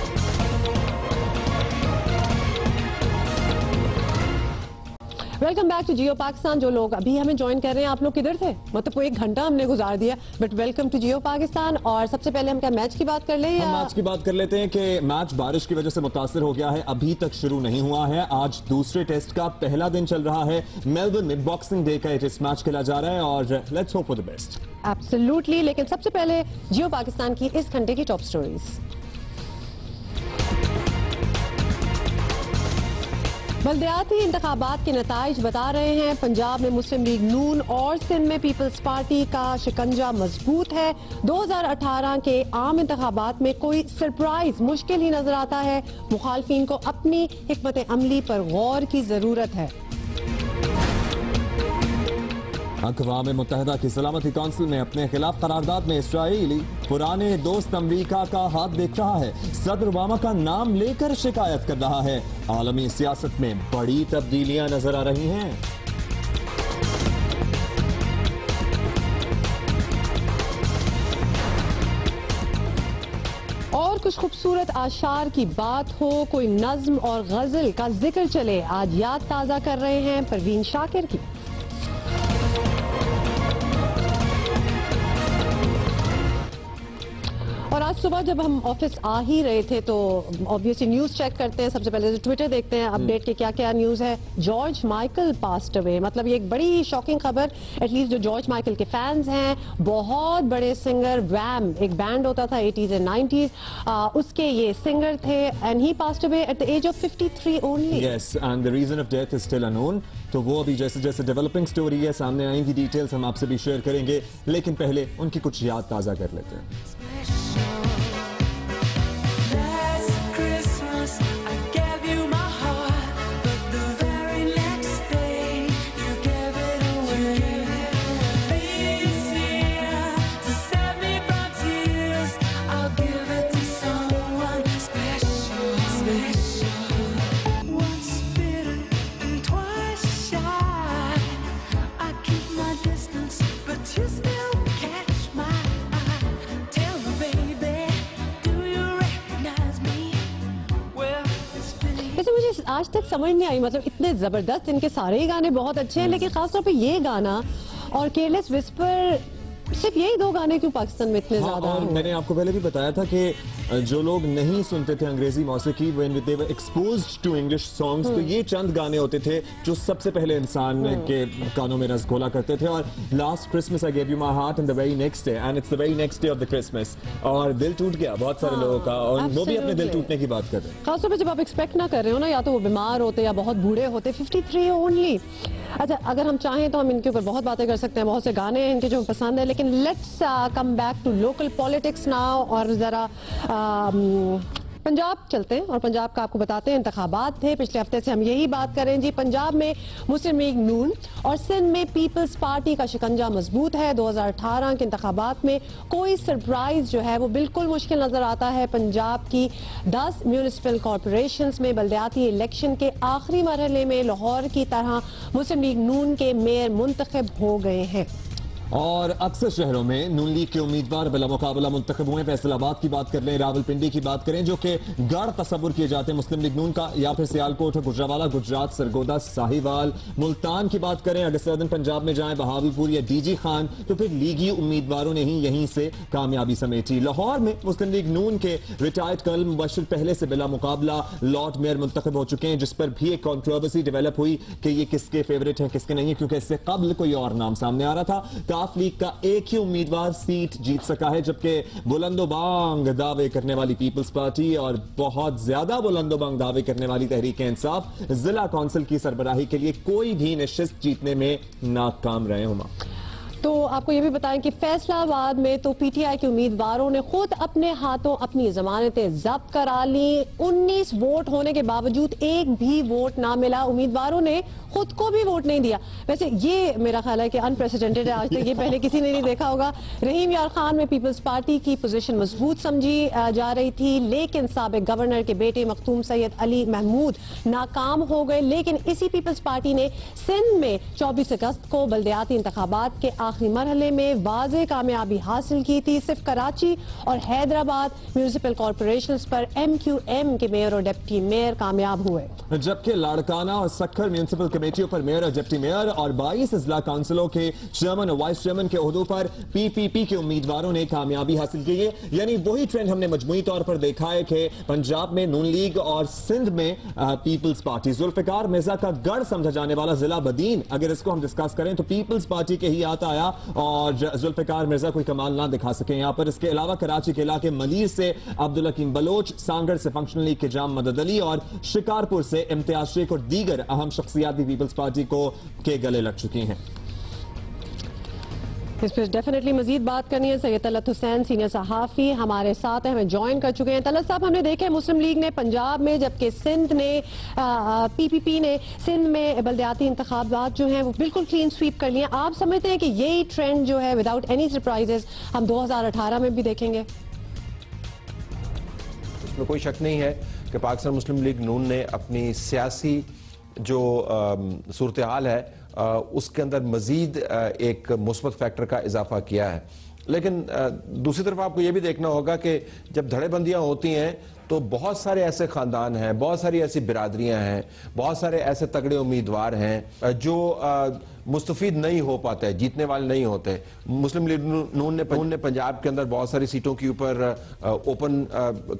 वेलकम बैक टू जियो पाकिस्तान। जो लोग अभी हमें ज्वाइन कर रहे हैं, आप लोग किधर थे? मतलब कोई 1 घंटा हमने गुजार दिया, बट वेलकम टू जियो पाकिस्तान। और सबसे पहले हम क्या मैच की बात कर लें? हम मैच की बात कर लेते हैं कि मैच बारिश की वजह से मुतासिर हो गया है, अभी तक शुरू नहीं हुआ है। आज दूसरे टेस्ट का पहला दिन चल रहा है। मेलबर्न में बॉक्सिंग डे का टेस्ट मैच खेला जा रहा है और let's hope for the best. Absolutely. लेकिन सबसे पहले जियो पाकिस्तान की इस घंटे की टॉप स्टोरीज। बल्दियाती इंतखाबात के नताइज बता रहे हैं पंजाब में मुस्लिम लीग नून और सिंध में पीपल्स पार्टी का शिकंजा मजबूत है। 2018 के आम इंतखाबात में कोई सरप्राइज मुश्किल ही नजर आता है। मुखालफिन को अपनी हिकमत अमली पर गौर की जरूरत है। अक़वाम मुत्तहिदा की सलामती कौंसिल में अपने खिलाफ करारदाद में इसराइली पुराने दोस्त अमरीका का हाथ देख रहा है। सदर ओबामा का नाम लेकर शिकायत कर रहा है। आलमी सियासत में बड़ी तब्दीलियां नजर आ रही हैं। और कुछ खूबसूरत आशार की बात हो, कोई नज्म और गजल का जिक्र चले, आज याद ताजा कर रहे हैं परवीन शाकिर की। और आज सुबह जब हम ऑफिस आ ही रहे थे तो ऑब्वियसली न्यूज चेक करते हैं। सबसे पहले तो ट्विटर देखते हैं अपडेट के क्या क्या न्यूज है। जॉर्ज माइकल पास्ट अवे, मतलब ये एक बड़ी शॉकिंग खबर। एटलीस्ट जो जॉर्ज माइकल के फैंस हैं, बहुत बड़े सिंगर, वैम एक बैंड होता था 80s एंड 90s, उसके ये सिंगर थे and he passed away at the age of 53 only. Yes, and the reason of death is still unknown. तो वो अभी जैसे जैसे डेवलपिंग स्टोरी है सामने आएंगी, डिटेल्स हम आपसे भी शेयर करेंगे, लेकिन पहले उनकी कुछ याद ताजा कर लेते हैं। आज तक समझ नहीं आई, मतलब इतने जबरदस्त, इनके सारे ही गाने बहुत अच्छे हैं, लेकिन खासतौर पे ये गाना और केयरलेस विस्पर सिर्फ यही 2 गाने क्यों पाकिस्तान में इतने ज्यादा और हुए? मैंने आपको पहले भी बताया था कि जो लोग नहीं सुनते थे अंग्रेजी मौसीकी when they were exposed to English songs, तो ये चंद गाने होते थे जो सबसे पहले इंसान के कानों में रस घोला करते थे। और last Christmas I gave you my heart and the very next day and it's the very next day of the Christmas, और दिल टूट गया बहुत सारे लोगों का, और वो भी अपने दिल टूटने की बात कर रहे हैं। खासतौर पर जब आप एक्सपेक्ट ना कर रहे हो ना, या तो वो बीमार होते या बहुत बूढ़े होते। 53 ओनली। अच्छा, अगर हम चाहें तो हम इनके ऊपर बहुत बातें कर सकते हैं, बहुत से गाने हैं इनके जो पसंद है, लेकिन let's come back to local politics now और जरा पंजाब चलते हैं और पंजाब का आपको बताते हैं इंतखाबात थे पिछले हफ्ते से हम यही बात करें जी। पंजाब में मुस्लिम लीग नून और सिंध में पीपल्स पार्टी का शिकंजा मजबूत है। 2018 के इंतखाबात में कोई सरप्राइज जो है वो बिल्कुल मुश्किल नजर आता है। पंजाब की 10 म्यूनिसिपल कॉरपोरेशंस में बल्दियाती इलेक्शन के आखिरी मरहले में लाहौर की तरह मुस्लिम लीग नून के मेयर मुंतखब हो गए हैं और अक्सर शहरों में नून लीग के उम्मीदवार बिला मुकाबला मुंतखब हुए। फैसलाबाद की बात कर लें, रावलपिंडी की बात करें जो कि गढ़ तस्वुर किए जाते हैं मुस्लिम लीग नून का, या फिर सियालकोट, गुजरावाला, गुजरात, सरगोदा, साहिवाल, मुल्तान की बात करें, अगर सदर्न पंजाब में जाएं बहावलपुर या डीजी खान, तो फिर लीगी उम्मीदवारों ने ही यहीं से कामयाबी समेटी। लाहौर में मुस्लिम लीग नून के रिटायर्ड कर्नल मुबशिर पहले से बिला मुकाबला लॉर्ड मेयर मुंतखब हो चुके हैं, जिस पर भी एक कॉन्ट्रोवर्सी डेवलप हुई कि ये किसके फेवरेट हैं किसके नहीं, क्योंकि इससे कबल कोई और नाम सामने आ रहा था। काफ लीग का एक ही उम्मीदवार सीट जीत सका है, जबकि बुलंदोबांग दावे करने वाली पीपल्स पार्टी और बहुत ज्यादा बुलंदोबांग दावे करने वाली तहरीक इंसाफ जिला काउंसिल की सरबराही के लिए कोई भी नशिस्त जीतने में नाकाम रहे। हुमा, तो आपको ये भी बताएं कि फैसलाबाद में तो पीटीआई के उम्मीदवारों ने खुद अपने हाथों अपनी जमानतें जब्त करा ली। 19 वोट होने के बावजूद एक भी वोट ना मिला, उम्मीदवारों ने खुद को भी वोट नहीं दिया। वैसे ये मेरा ख्याल है कि अनप्रेसिडेंटेड है, आज तक ये पहले किसी ने नहीं देखा होगा। रहीम यार खान में पीपल्स पार्टी की पोजीशन मजबूत समझी जा रही थी, लेकिन साबिक गवर्नर के बेटे मखदूम सैयद अली महमूद नाकाम हो गए। लेकिन इसी पीपल्स पार्टी ने सिंध में 24 अगस्त को बल्दियाती इंतखाबात के आखिरी मरहले में वाज़े कामयाबी हासिल की थी। सिर्फ कराची और हैदराबाद म्यूनिसिपल कॉरपोरेशंस पर MQM के मेयर और डिप्टी मेयर कामयाब हुए, जबकि लाड़काना और सक्खर म्यूनिसिपल कमेटियों पर मेयर और डिप्टी मेयर और 22 अजला काउंसिलों के चेयरमैन और वाइस चेयरमैन के ओहदों पर PPP के उम्मीदवारों ने कामयाबी हासिल की है। यानी वही ट्रेंड हमने मजमूई तौर पर देखा है कि पंजाब में नून लीग और सिंध में पीपल्स पार्टी। जुल्फिकार मिर्जा का गढ़ समझा जाने वाला जिला बदीन, अगर इसको हम डिस्कस करें तो पीपल्स पार्टी के ही हाथ आया और जुल्फिकार मिर्जा कोई कमाल ना दिखा सके यहां पर। इसके अलावा कराची के इलाके मलीर से अब्दुल हकीम बलोच, सांगड़ से फंक्शनल लीग के जाम मदद अली और शिकारपुर से इम्तियाज शेख और दीगर अहम शख्सियात भी पीपल्स पार्टी को के गले लग चुकी हैं। इस पर डेफिनेटली मजीद बात करनी है। सैयद तलत हुसैन सीनियर सहाफी हमारे साथ हैं, हमें ज्वाइन कर चुके हैं। तलत साहब, हमने देखा है मुस्लिम लीग ने पंजाब में, जबकि सिंध ने PPP ने सिंध में बल्दियाती इंतखाबात जो हैं वो बिल्कुल क्लीन स्वीप कर लिए। आप समझते हैं कि यही ट्रेंड जो है विदाउट एनी सरप्राइजेस हम 2018 में भी देखेंगे? इसमें कोई शक नहीं है कि पाकिस्तान मुस्लिम लीग नून ने अपनी सियासी जो सूरत हाल है उसके अंदर मजीद एक मुस्बत फैक्टर का इजाफा किया है। लेकिन दूसरी तरफ आपको यह भी देखना होगा कि जब धड़ेबंदियां होती हैं तो बहुत सारे ऐसे खानदान हैं, बहुत सारी ऐसी बिरादरियां हैं, बहुत सारे ऐसे तगड़े उम्मीदवार हैं जो मुस्तफीद नहीं हो पाते, जीतने वाले नहीं होते। मुस्लिम लीग नून ने पंजाब के अंदर बहुत सारी सीटों के ऊपर ओपन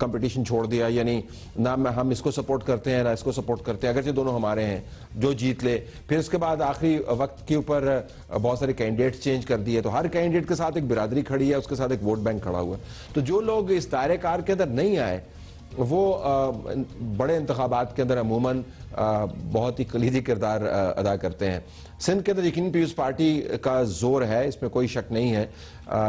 कंपटीशन छोड़ दिया, यानी ना हम इसको सपोर्ट करते हैं ना इसको सपोर्ट करते हैं, अगरचे दोनों हमारे हैं, जो जीत ले। फिर उसके बाद आखिरी वक्त के ऊपर बहुत सारे कैंडिडेट चेंज कर दिए, तो हर कैंडिडेट के साथ एक बिरादरी खड़ी है, उसके साथ एक वोट बैंक खड़ा हुआ है। तो जो लोग इस दायरे कार के अंदर नहीं आए वो बड़े इंतखाबात के अंदर अमूमन बहुत ही कलीदी किरदार अदा करते हैं। सिंध के अंदर यकीन पीपल्स पार्टी का जोर है, इसमें कोई शक नहीं है,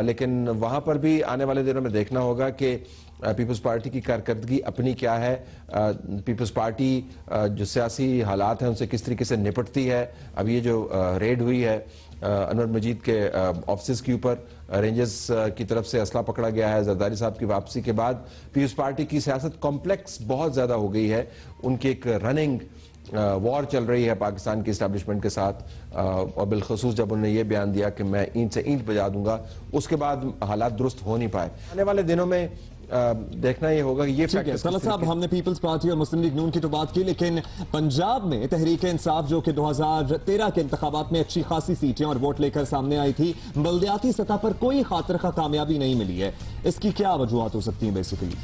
लेकिन वहाँ पर भी आने वाले दिनों में देखना होगा कि पीपल्स पार्टी की कारकर्दगी अपनी क्या है, पीपल्स पार्टी जो सियासी हालात हैं उनसे किस तरीके से निपटती है। अब ये जो रेड हुई है अनवर मजीद के ऑफिस के ऊपर, रेंजर्स की तरफ से असला पकड़ा गया है, जरदारी साहब की वापसी के बाद पीपल्स पार्टी की सियासत कॉम्प्लेक्स बहुत ज़्यादा हो गई है। उनकी एक रनिंग वॉर चल रही है पाकिस्तान की इस्टेब्लिशमेंट के साथ, और बिलखसूस जब उन्होंने ये बयान दिया कि मैं ईंट से ईंट बजा दूंगा, उसके बाद हालात दुरुस्त हो नहीं पाए। आने वाले दिनों में देखना ये होगा कि ये फैक्टर्स। तलत साहब, हमने पीपल्स पार्टी और मुस्लिम लीग नून की तो बात की, लेकिन पंजाब में तहरीक इंसाफ जो कि 2013 के इंतखाबात में अच्छी खासी सीटें और वोट लेकर सामने आई थी, बल्दियाती सतह पर कोई खातिर खा कामयाबी नहीं मिली है। इसकी क्या वजूहत हो सकती है बेसिकली?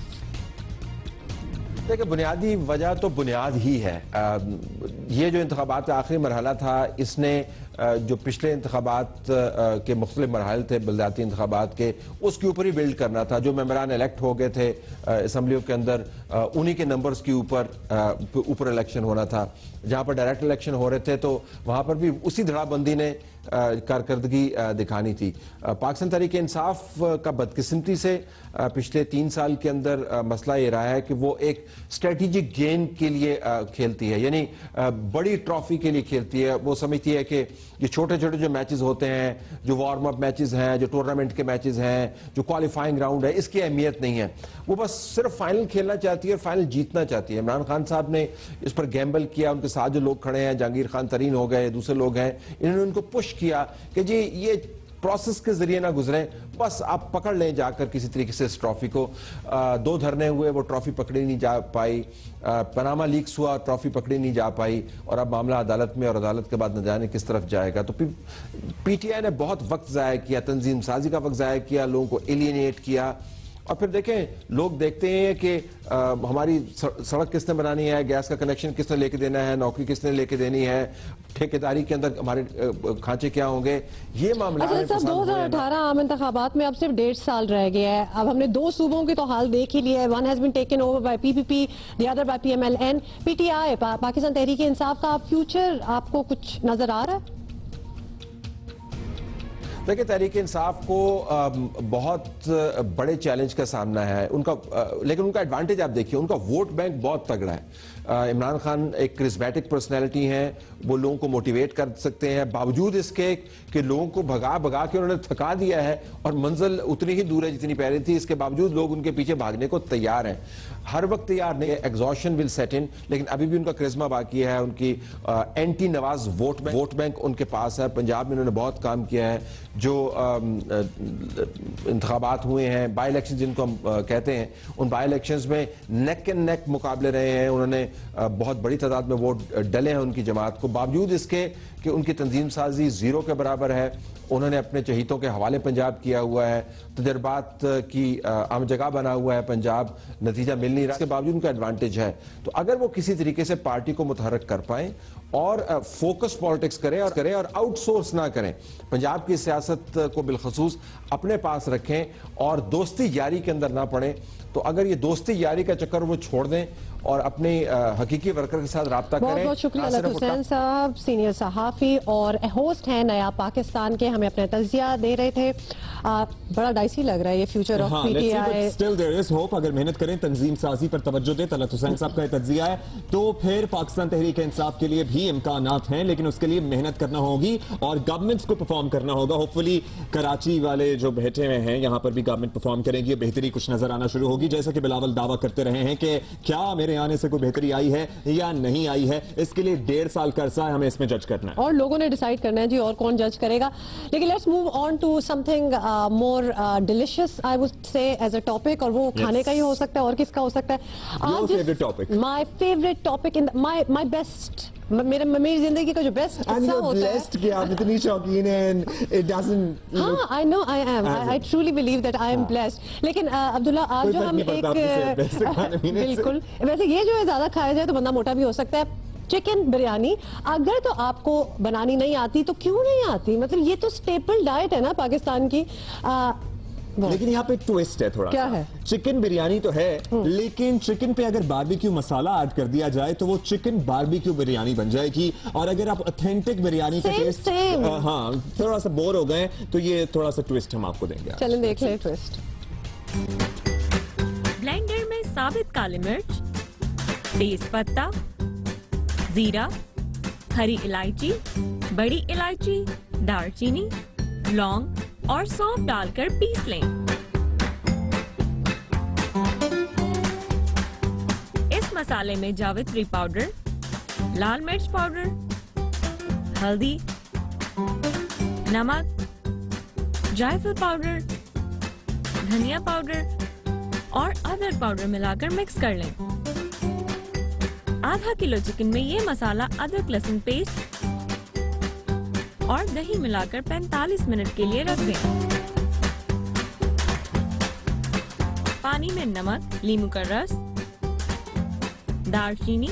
देखिए, बुनियादी वजह तो बुनियाद ही है। ये जो इंतखाबात का आखिरी मरहला था, इसने जो पिछले इंतखाबात के मुख्तलिफ मरहले थे बल्दियाती इंतखाबात के, उसके ऊपर ही बिल्ड करना था। जो मेंबरान इलेक्ट हो गए थे असम्बलियों के अंदर, उन्हीं के नंबर्स के ऊपर इलेक्शन होना था। जहां पर डायरेक्ट इलेक्शन हो रहे थे तो वहां पर भी उसी धड़ाबंदी ने कारकर्दगी दिखानी थी। पाकिस्तान तहरीक इंसाफ का बदकिस्मती से पिछले 3 साल के अंदर मसला ये रहा है कि वो एक स्ट्रेटेजिक गेन के लिए खेलती है, यानी बड़ी ट्रॉफी के लिए खेलती है। वो समझती है कि ये छोटे छोटे जो मैचेस होते हैं, जो वार्म अप मैचेस हैं, जो टूर्नामेंट के मैचेस हैं, जो क्वालिफाइंग राउंड है, इसकी अहमियत नहीं है। वो बस सिर्फ फाइनल खेलना चाहती है और फाइनल जीतना चाहती है। इमरान खान साहब ने इस पर गैम्बल किया। उनके साथ जो लोग खड़े हैं, जहांगीर खान तरीन हो गए, दूसरे लोग हैं, इन्होंने उनको पुश किया कि जी ये प्रोसेस के जरिए ना गुजरे, बस आप पकड़ लें जाकर किसी तरीके से इस ट्रॉफी को। 2 धरने हुए, वो ट्रॉफी पकड़ी नहीं जा पाई। पनामा लीक्स हुआ, ट्रॉफी पकड़ी नहीं जा पाई, और अब मामला अदालत में, और अदालत के बाद न जाने किस तरफ जाएगा। तो पीटीआई ने बहुत वक्त जाया किया, तंजीम साजी का वक्त जाया किया, लोगों को एलियनेट किया। और फिर देखें, लोग देखते हैं कि हमारी सड़क किसने बनानी है, गैस का कनेक्शन किसने लेके देना है, नौकरी किसने लेके देनी है, ठेकेदारी के अंदर हमारे खांचे क्या होंगे, ये मामला। अच्छा साहब, 2018 आम इंतखाबात में अब सिर्फ 1.5 साल रह गया है। अब हमने 2 सूबों की तो हाल देख ही लिया है। One has been taken over by PPP, the other by PML N. PTI, Pakistan Tehreek Insaf का फ्यूचर आपको कुछ नजर आ रहा है? देखिए, तहरीक इंसाफ को बहुत बड़े चैलेंज का सामना है उनका, लेकिन उनका एडवांटेज आप देखिए, उनका वोट बैंक बहुत तगड़ा है। इमरान खान एक क्रिस्मेटिक पर्सनैलिटी हैं, वो लोगों को मोटिवेट कर सकते हैं, बावजूद इसके कि लोगों को भगा भगा के उन्होंने थका दिया है और मंजिल उतनी ही दूर है जितनी पहले थी। इसके बावजूद लोग उनके पीछे भागने को तैयार हैं। हर वक्त तैयार नहीं, एग्जॉशन विल सेट इन, लेकिन अभी भी उनका करिश्मा बाकी है। उनकी एंटी नवाज वोट बैंक उनके पास है। पंजाब में उन्होंने बहुत काम किया है। जो इंतखाबात हुए हैं, बाई इलेक्शन जिनको हम कहते हैं, उन बाई इलेक्शंस में नेक एंड नेक मुकाबले रहे हैं। उन्होंने बहुत बड़ी तादाद में वोट डले हैं उनकी जमात को, बावजूद इसके कि उनकी तंजीम साजी 0 के बराबर है। उन्होंने अपने चहीतों के हवाले पंजाब किया हुआ है, तजर्बात की आम जगह बना हुआ है पंजाब, नतीजा मिल नहीं रहा। इसके बावजूद उनका एडवांटेज है। तो अगर वो किसी तरीके से पार्टी को मुतहरक कर पाए और फोकस पॉलिटिक्स करें और आउटसोर्स ना करें, पंजाब की सियासत को बिलखसूस अपने पास रखें और दोस्ती यारी के अंदर ना पड़े, तो अगर ये दोस्ती यारी का चक्कर वो छोड़ दें और अपने हकीकी वर्कर के साथ राब्ता करें। बहुत शुक्रिया लत हुसैन साहब, सीनियर सहाफी और होस्ट हैं नया पाकिस्तान के, हमें अपना तजिया दे रहे थे। बड़ा डाइसी लग रहा है ये future of PTI. Still there is hope. अगर मेहनत करें, तंजीम साजी पर तवज्जो दे, लत हुसैन साहब का तजिया है, तो फिर पाकिस्तान तहरीक इंसाफ के लिए भी इम्कानात हैं, लेकिन उसके लिए मेहनत करना होगी और गवर्नमेंट्स को परफॉर्म करना होगा। होपफुली कराची वाले जो बैठे हुए हैं यहाँ पर भी गवर्नमेंट परफॉर्म करेगी, बेहतरी कुछ नजर आना शुरू होगी। जैसा कि बिलावल दावा करते रहे हैं कि क्या मेरे आने से कोई बेहतरी आई है या नहीं आई है, इसके लिए 1.5 साल का अरसा है, हमें इसमें जज करना है और लोगों ने डिसाइड करना है जी, और कौन जज करेगा। लेकिन let's move on to something more delicious, I would say, as a topic, और वो खाने का ही हो सकता है और किसका हो सकता है। My favourite topic in my best, मेरी जिंदगी का जो बेस्ट हिस्सा होता है कि आप इतनी शौकीन हैं, it doesn't look... हाँ, I know I am, I truly believe that I am blessed। लेकिन अब्दुल्ला, आज जो हम एक बिल्कुल, वैसे ये जो है ज्यादा खाया जाए तो बंदा मोटा भी हो सकता है। चिकन बिरयानी अगर तो आपको बनानी नहीं आती तो क्यों नहीं आती, मतलब ये तो स्टेपल डाइट है ना पाकिस्तान की। लेकिन यहाँ पे ट्विस्ट है थोड़ा। क्या है? चिकन बिरयानी तो है, लेकिन चिकन पे अगर बारबेक्यू मसाला ऐड कर दिया जाए तो वो चिकन बारबेक्यू बिरयानी बन जाएगी। और अगर आप ऑथेंटिक बिरयानी का टेस्ट, हाँ, थोड़ा सा बोर हो गए तो ये थोड़ा सा ट्विस्ट हम आपको देंगे। चलें देख लें ट्विस्ट। ब्लेंडर में साबित काली मिर्च, तेज पत्ता, जीरा, हरी इलायची, बड़ी इलायची, दालचीनी, लौंग और सौंफ डालकर पीस लें। इस मसाले में जावित्री पाउडर, लाल मिर्च पाउडर, हल्दी, नमक, जायफल पाउडर, धनिया पाउडर और अदरक पाउडर मिलाकर मिक्स कर लें। आधा किलो चिकन में ये मसाला, अदरक लहसुन पेस्ट और दही मिलाकर 45 मिनट के लिए रख दें। पानी में नमक, नींबू का रस, दालचीनी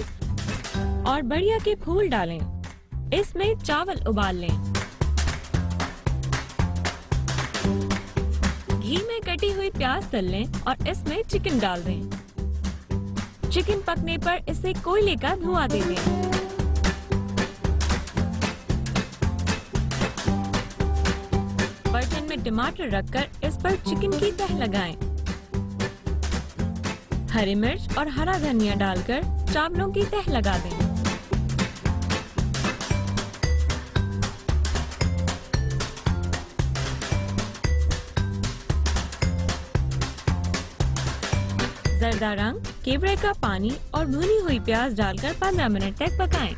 और बढ़िया के फूल डालें। इसमें चावल उबाल लें। घी में कटी हुई प्याज तल लें और इसमें चिकन डाल दें। चिकन पकने पर इसे कोयले का धुआं दे दें। बर्तन में टमाटर रखकर इस पर चिकन की तह लगाएं। हरी मिर्च और हरा धनिया डालकर चावलों की तह लगा दें। जर्दा रंग, केवड़े का पानी और भुनी हुई प्याज डालकर 15 मिनट तक पकाएं।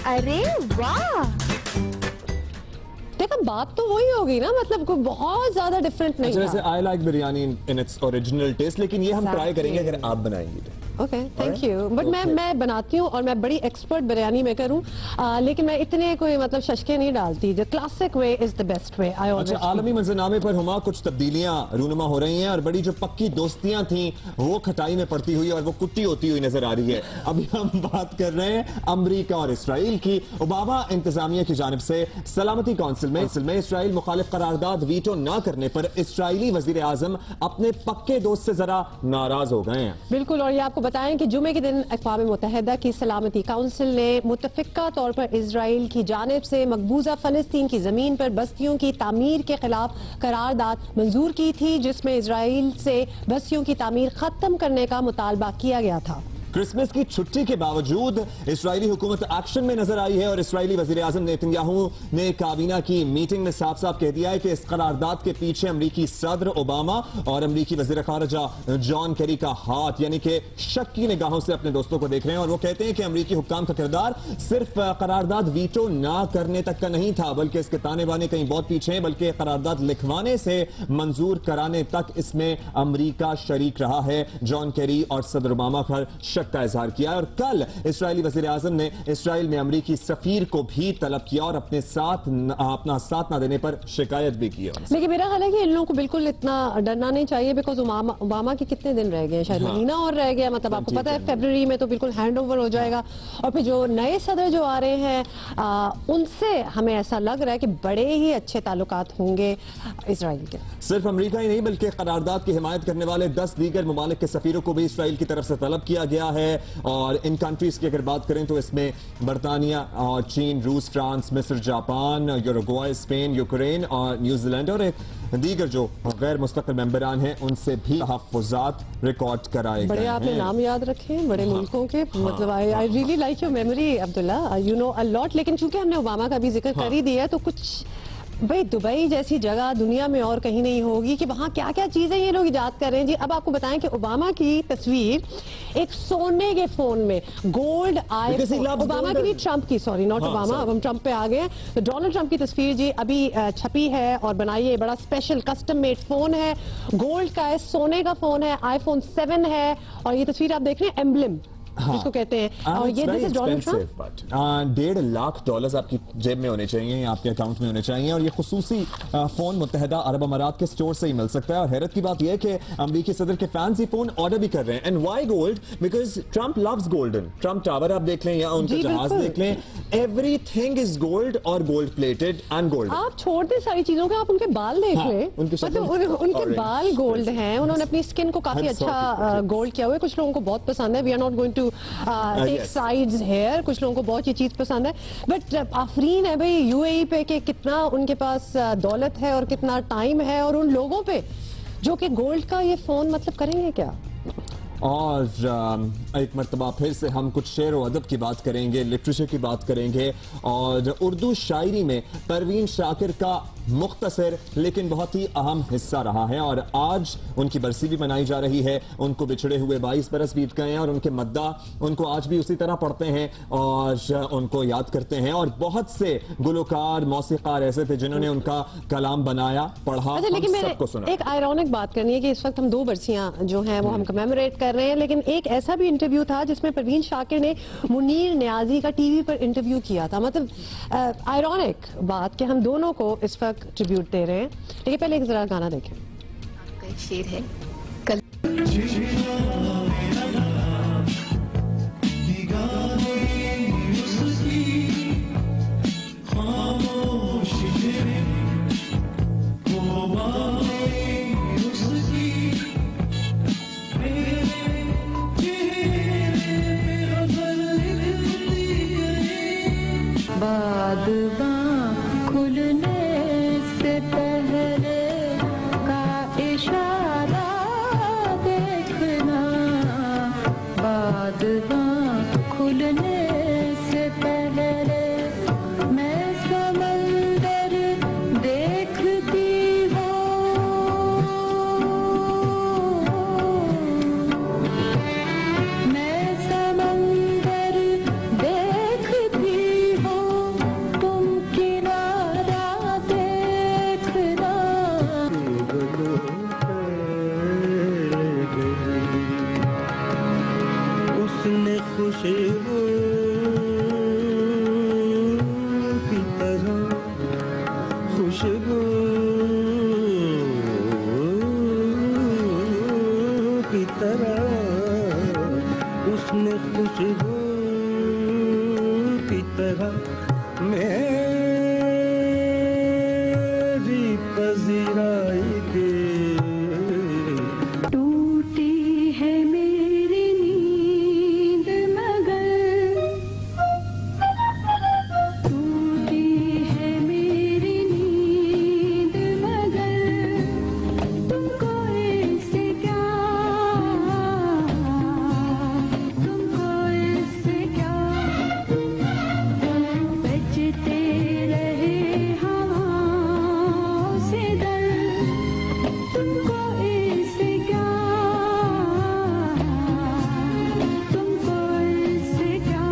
अरे वाह, देखो बात तो वही होगी ना, मतलब कोई बहुत ज्यादा डिफरेंट नहीं जैसे I like biryani in its original taste, लेकिन ये हम ट्राई करेंगे अगर आप बनाएंगी तो। Okay, thank you. बट मैं बनाती हूँ और मैं बड़ी एक्सपर्ट बिरयानी मेकर हूँ, लेकिन मैं इतने कोई मतलब शशके नहीं डालती। The classic way is the best way. अच्छा, आलमी मंजरनामे पर हुमा कुछ तब्दीलियां रूनुमा हो रही हैं और बड़ी जो पक्की दोस्तियां थी वो खटाई में पड़ती हुई और वो कुट्टी होती हुई नजर आ रही है। अभी हम बात कर रहे हैं अमरीका और इसराइल की। ओबामा इंतजामिया की जानिब से सलामती काउंसिल में इसराइल मुखालिफ करारदाद वीटो न करने पर इसराइली वजीर आजम अपने पक्के दोस्त से जरा नाराज हो गए हैं। बिल्कुल, और ये आपको बताएं कि जुमे के दिन अक़वाम मुत्तहिदा की सलामती काउंसिल ने मुतफ़िक़ा तौर पर इसराइल की जानिब से मकबूजा फ़लस्तीन की ज़मीन पर बस्तियों की तामीर के खिलाफ करारदाद मंजूर की थी, जिसमें इसराइल से बस्तियों की तामीर खत्म करने का मुतालबा किया गया था। क्रिसमस की छुट्टी के बावजूद इसराइली हुकूमत एक्शन में नजर आई है और इसराइली वजीर आजम नेतन्याहू ने काबीना की मीटिंग में साफ साफ कह दिया है कि इस करारदाद के पीछे अमरीकी सदर ओबामा और अमरीकी वजीर खारजा जॉन केरी का हाथ, यानी कि शक की निगाहों से अपने दोस्तों को देख रहे हैं। और वो कहते हैं कि अमरीकी हुक्काम का किरदार सिर्फ करारदाद वीटो ना करने तक का नहीं था, बल्कि इसके ताने बाने कहीं बहुत पीछे हैं, बल्कि करारदाद लिखवाने से मंजूर कराने तक इसमें अमरीका शरीक रहा है। जॉन केरी और सदर ओबामा पर शक का इजहार किया और कल इसराइली वजीर आजम ने इसराइल में अमरीकी सफीर को भी तलब किया और अपना साथ ना देने पर शिकायत भी की। लेकिन मेरा ख्याल है कि इन लोगों को बिल्कुल इतना डरना नहीं चाहिए, बिकॉज ओबामा के कितने दिन रह गए, शायद महीना और रह गया, मतलब आपको पता है फरवरी में तो बिल्कुल हैंड ओवर हो जाएगा। और फिर जो नए सदर जो आ रहे हैं उनसे हमें ऐसा लग रहा है कि बड़े ही अच्छे ताल्लुकात होंगे इसराइल के। सिर्फ अमरीका ही नहीं बल्कि करारदाद की हिमायत करने वाले 10 दीगर ममालिक के सफीरों को भी इसराइल की तरफ से तलब किया गया है। और इन कंट्रीज की अगर बात करें तो इसमें बरतानिया और चीन, रूस, फ्रांस, मिस्र, जापान, यूरुग्वाय, स्पेन, यूक्रेन और न्यूजीलैंड और दीगर जो गैर मुस्तकिल मेंबरान हैं उनसे भी तहफ़्फ़ुज़ात रिकॉर्ड कराए गए हैं। बड़े आपने नाम याद रखे बड़े मुल्कों के, मतलब I really like your memory Abdullah, you know a lot. लेकिन चूंकि हमने ओबामा का भी जिक्र कर ही दिया है तो कुछ भाई दुबई जैसी जगह दुनिया में और कहीं नहीं होगी कि वहाँ क्या क्या चीजें ये लोग इजाद कर रहे हैं जी। अब आपको बताएं कि ओबामा की तस्वीर एक सोने के फोन में गोल्ड आईफोन, ओबामा की नहीं ट्रंप की, सॉरी नॉट ओबामा, अब हम ट्रंप पे आ गए हैं। तो डोनाल्ड ट्रंप की तस्वीर जी अभी छपी है और बनाई है, बड़ा स्पेशल कस्टम मेड फोन है, गोल्ड का है, सोने का फोन है, आईफोन 7 है और ये तस्वीर आप देख रहे हैं एम्ब्लम जिसको कहते हैं। और ये this is Donald Trump. $1.5 lakh आपकी जेब में होने चाहिए, आपके अकाउंट में होने चाहिए और ये खुसूसी फोन मुत्तहिदा अरब अमारात के स्टोर से ही मिल सकता है। और हैरत की बात यह है कि अमरीकी सदर के फैंस ही फोन ऑर्डर भी कर रहे हैं। And why gold? Because Trump loves golden. Trump tower आप देख लें या उनका जहाज देख लें, एवरीथिंग इज गोल्ड और गोल्ड प्लेटेड एंड गोल्ड। आप छोड़ दें सारी चीजों का, आप उनके बाल देख लें, मतलब उनके बाल गोल्ड हैं, उन्होंने अपनी स्किन को काफी अच्छा गोल्ड किया हुआ है। कुछ लोगों को बहुत पसंद है, we are not going to take sides here, कुछ लोगों को बहुत ये चीज पसंद है। बट आफरीन है भाई यूएई पे कि कितना उनके पास दौलत है और कितना टाइम है, और उन लोगों पे जो कि गोल्ड का ये फोन मतलब करेंगे क्या। और एक मरतबा फिर से हम कुछ शेर व अदब की बात करेंगे, लिटरेचर की बात करेंगे और उर्दू शायरी में परवीन शाकिर का मुख्तसर लेकिन बहुत ही अहम हिस्सा रहा है और आज उनकी बरसी भी मनाई जा रही है। उनको बिछड़े हुए 22 बरस बीत गए हैं और उनके मद्दा उनको आज भी उसी तरह पढ़ते हैं और उनको याद करते हैं। और बहुत से गुलकार मौसीकार ऐसे थे जिन्होंने उनका कलाम बनाया, पढ़ा, अच्छा, लेकिन हम सबको सुना। एक आयरॉनिक बात करनी है कि इस वक्त हम 2 बरसियां जो हैं वो हम कमेमोरेट कर रहे हैं, लेकिन एक ऐसा भी इंटरव्यू था जिसमें परवीन शाकिर ने मुनीर नियाजी का टीवी पर इंटरव्यू किया था। मतलब आयरॉनिक बात कि हम दोनों को इस वक्त ट्रिब्यूट दे रहे हैं। लेकिन पहले एक जरा गाना देखें। आपका एक शेर है कल बादबां खुलने से पहले का इशारा देखना, बादबां खुलने से पहले मैं समंदर देखती हूँ, मैं समंदर देखती हूँ, तुम किनारा देखना। उसने खुशबू की तरह खुशबू की तरह उसने खुशबू की तरह मेरी पजीराई के टूटी है मेरी नींद मगर, टूटी है मेरी नींद मगर, तुमको इससे क्या, तुमको इससे क्या, बजते रहे हवाओं से दर, तुमको इससे क्या, तुमको इससे क्या।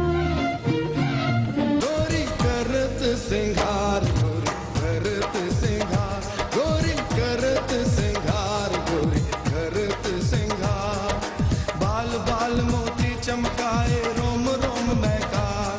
गोरी करत सिंगार, गोरी करत सिंगार, गोरी करत सिंगार, गोरी करत सिंगार, बाल बाल मोती चमकाए रोम रोम महकार,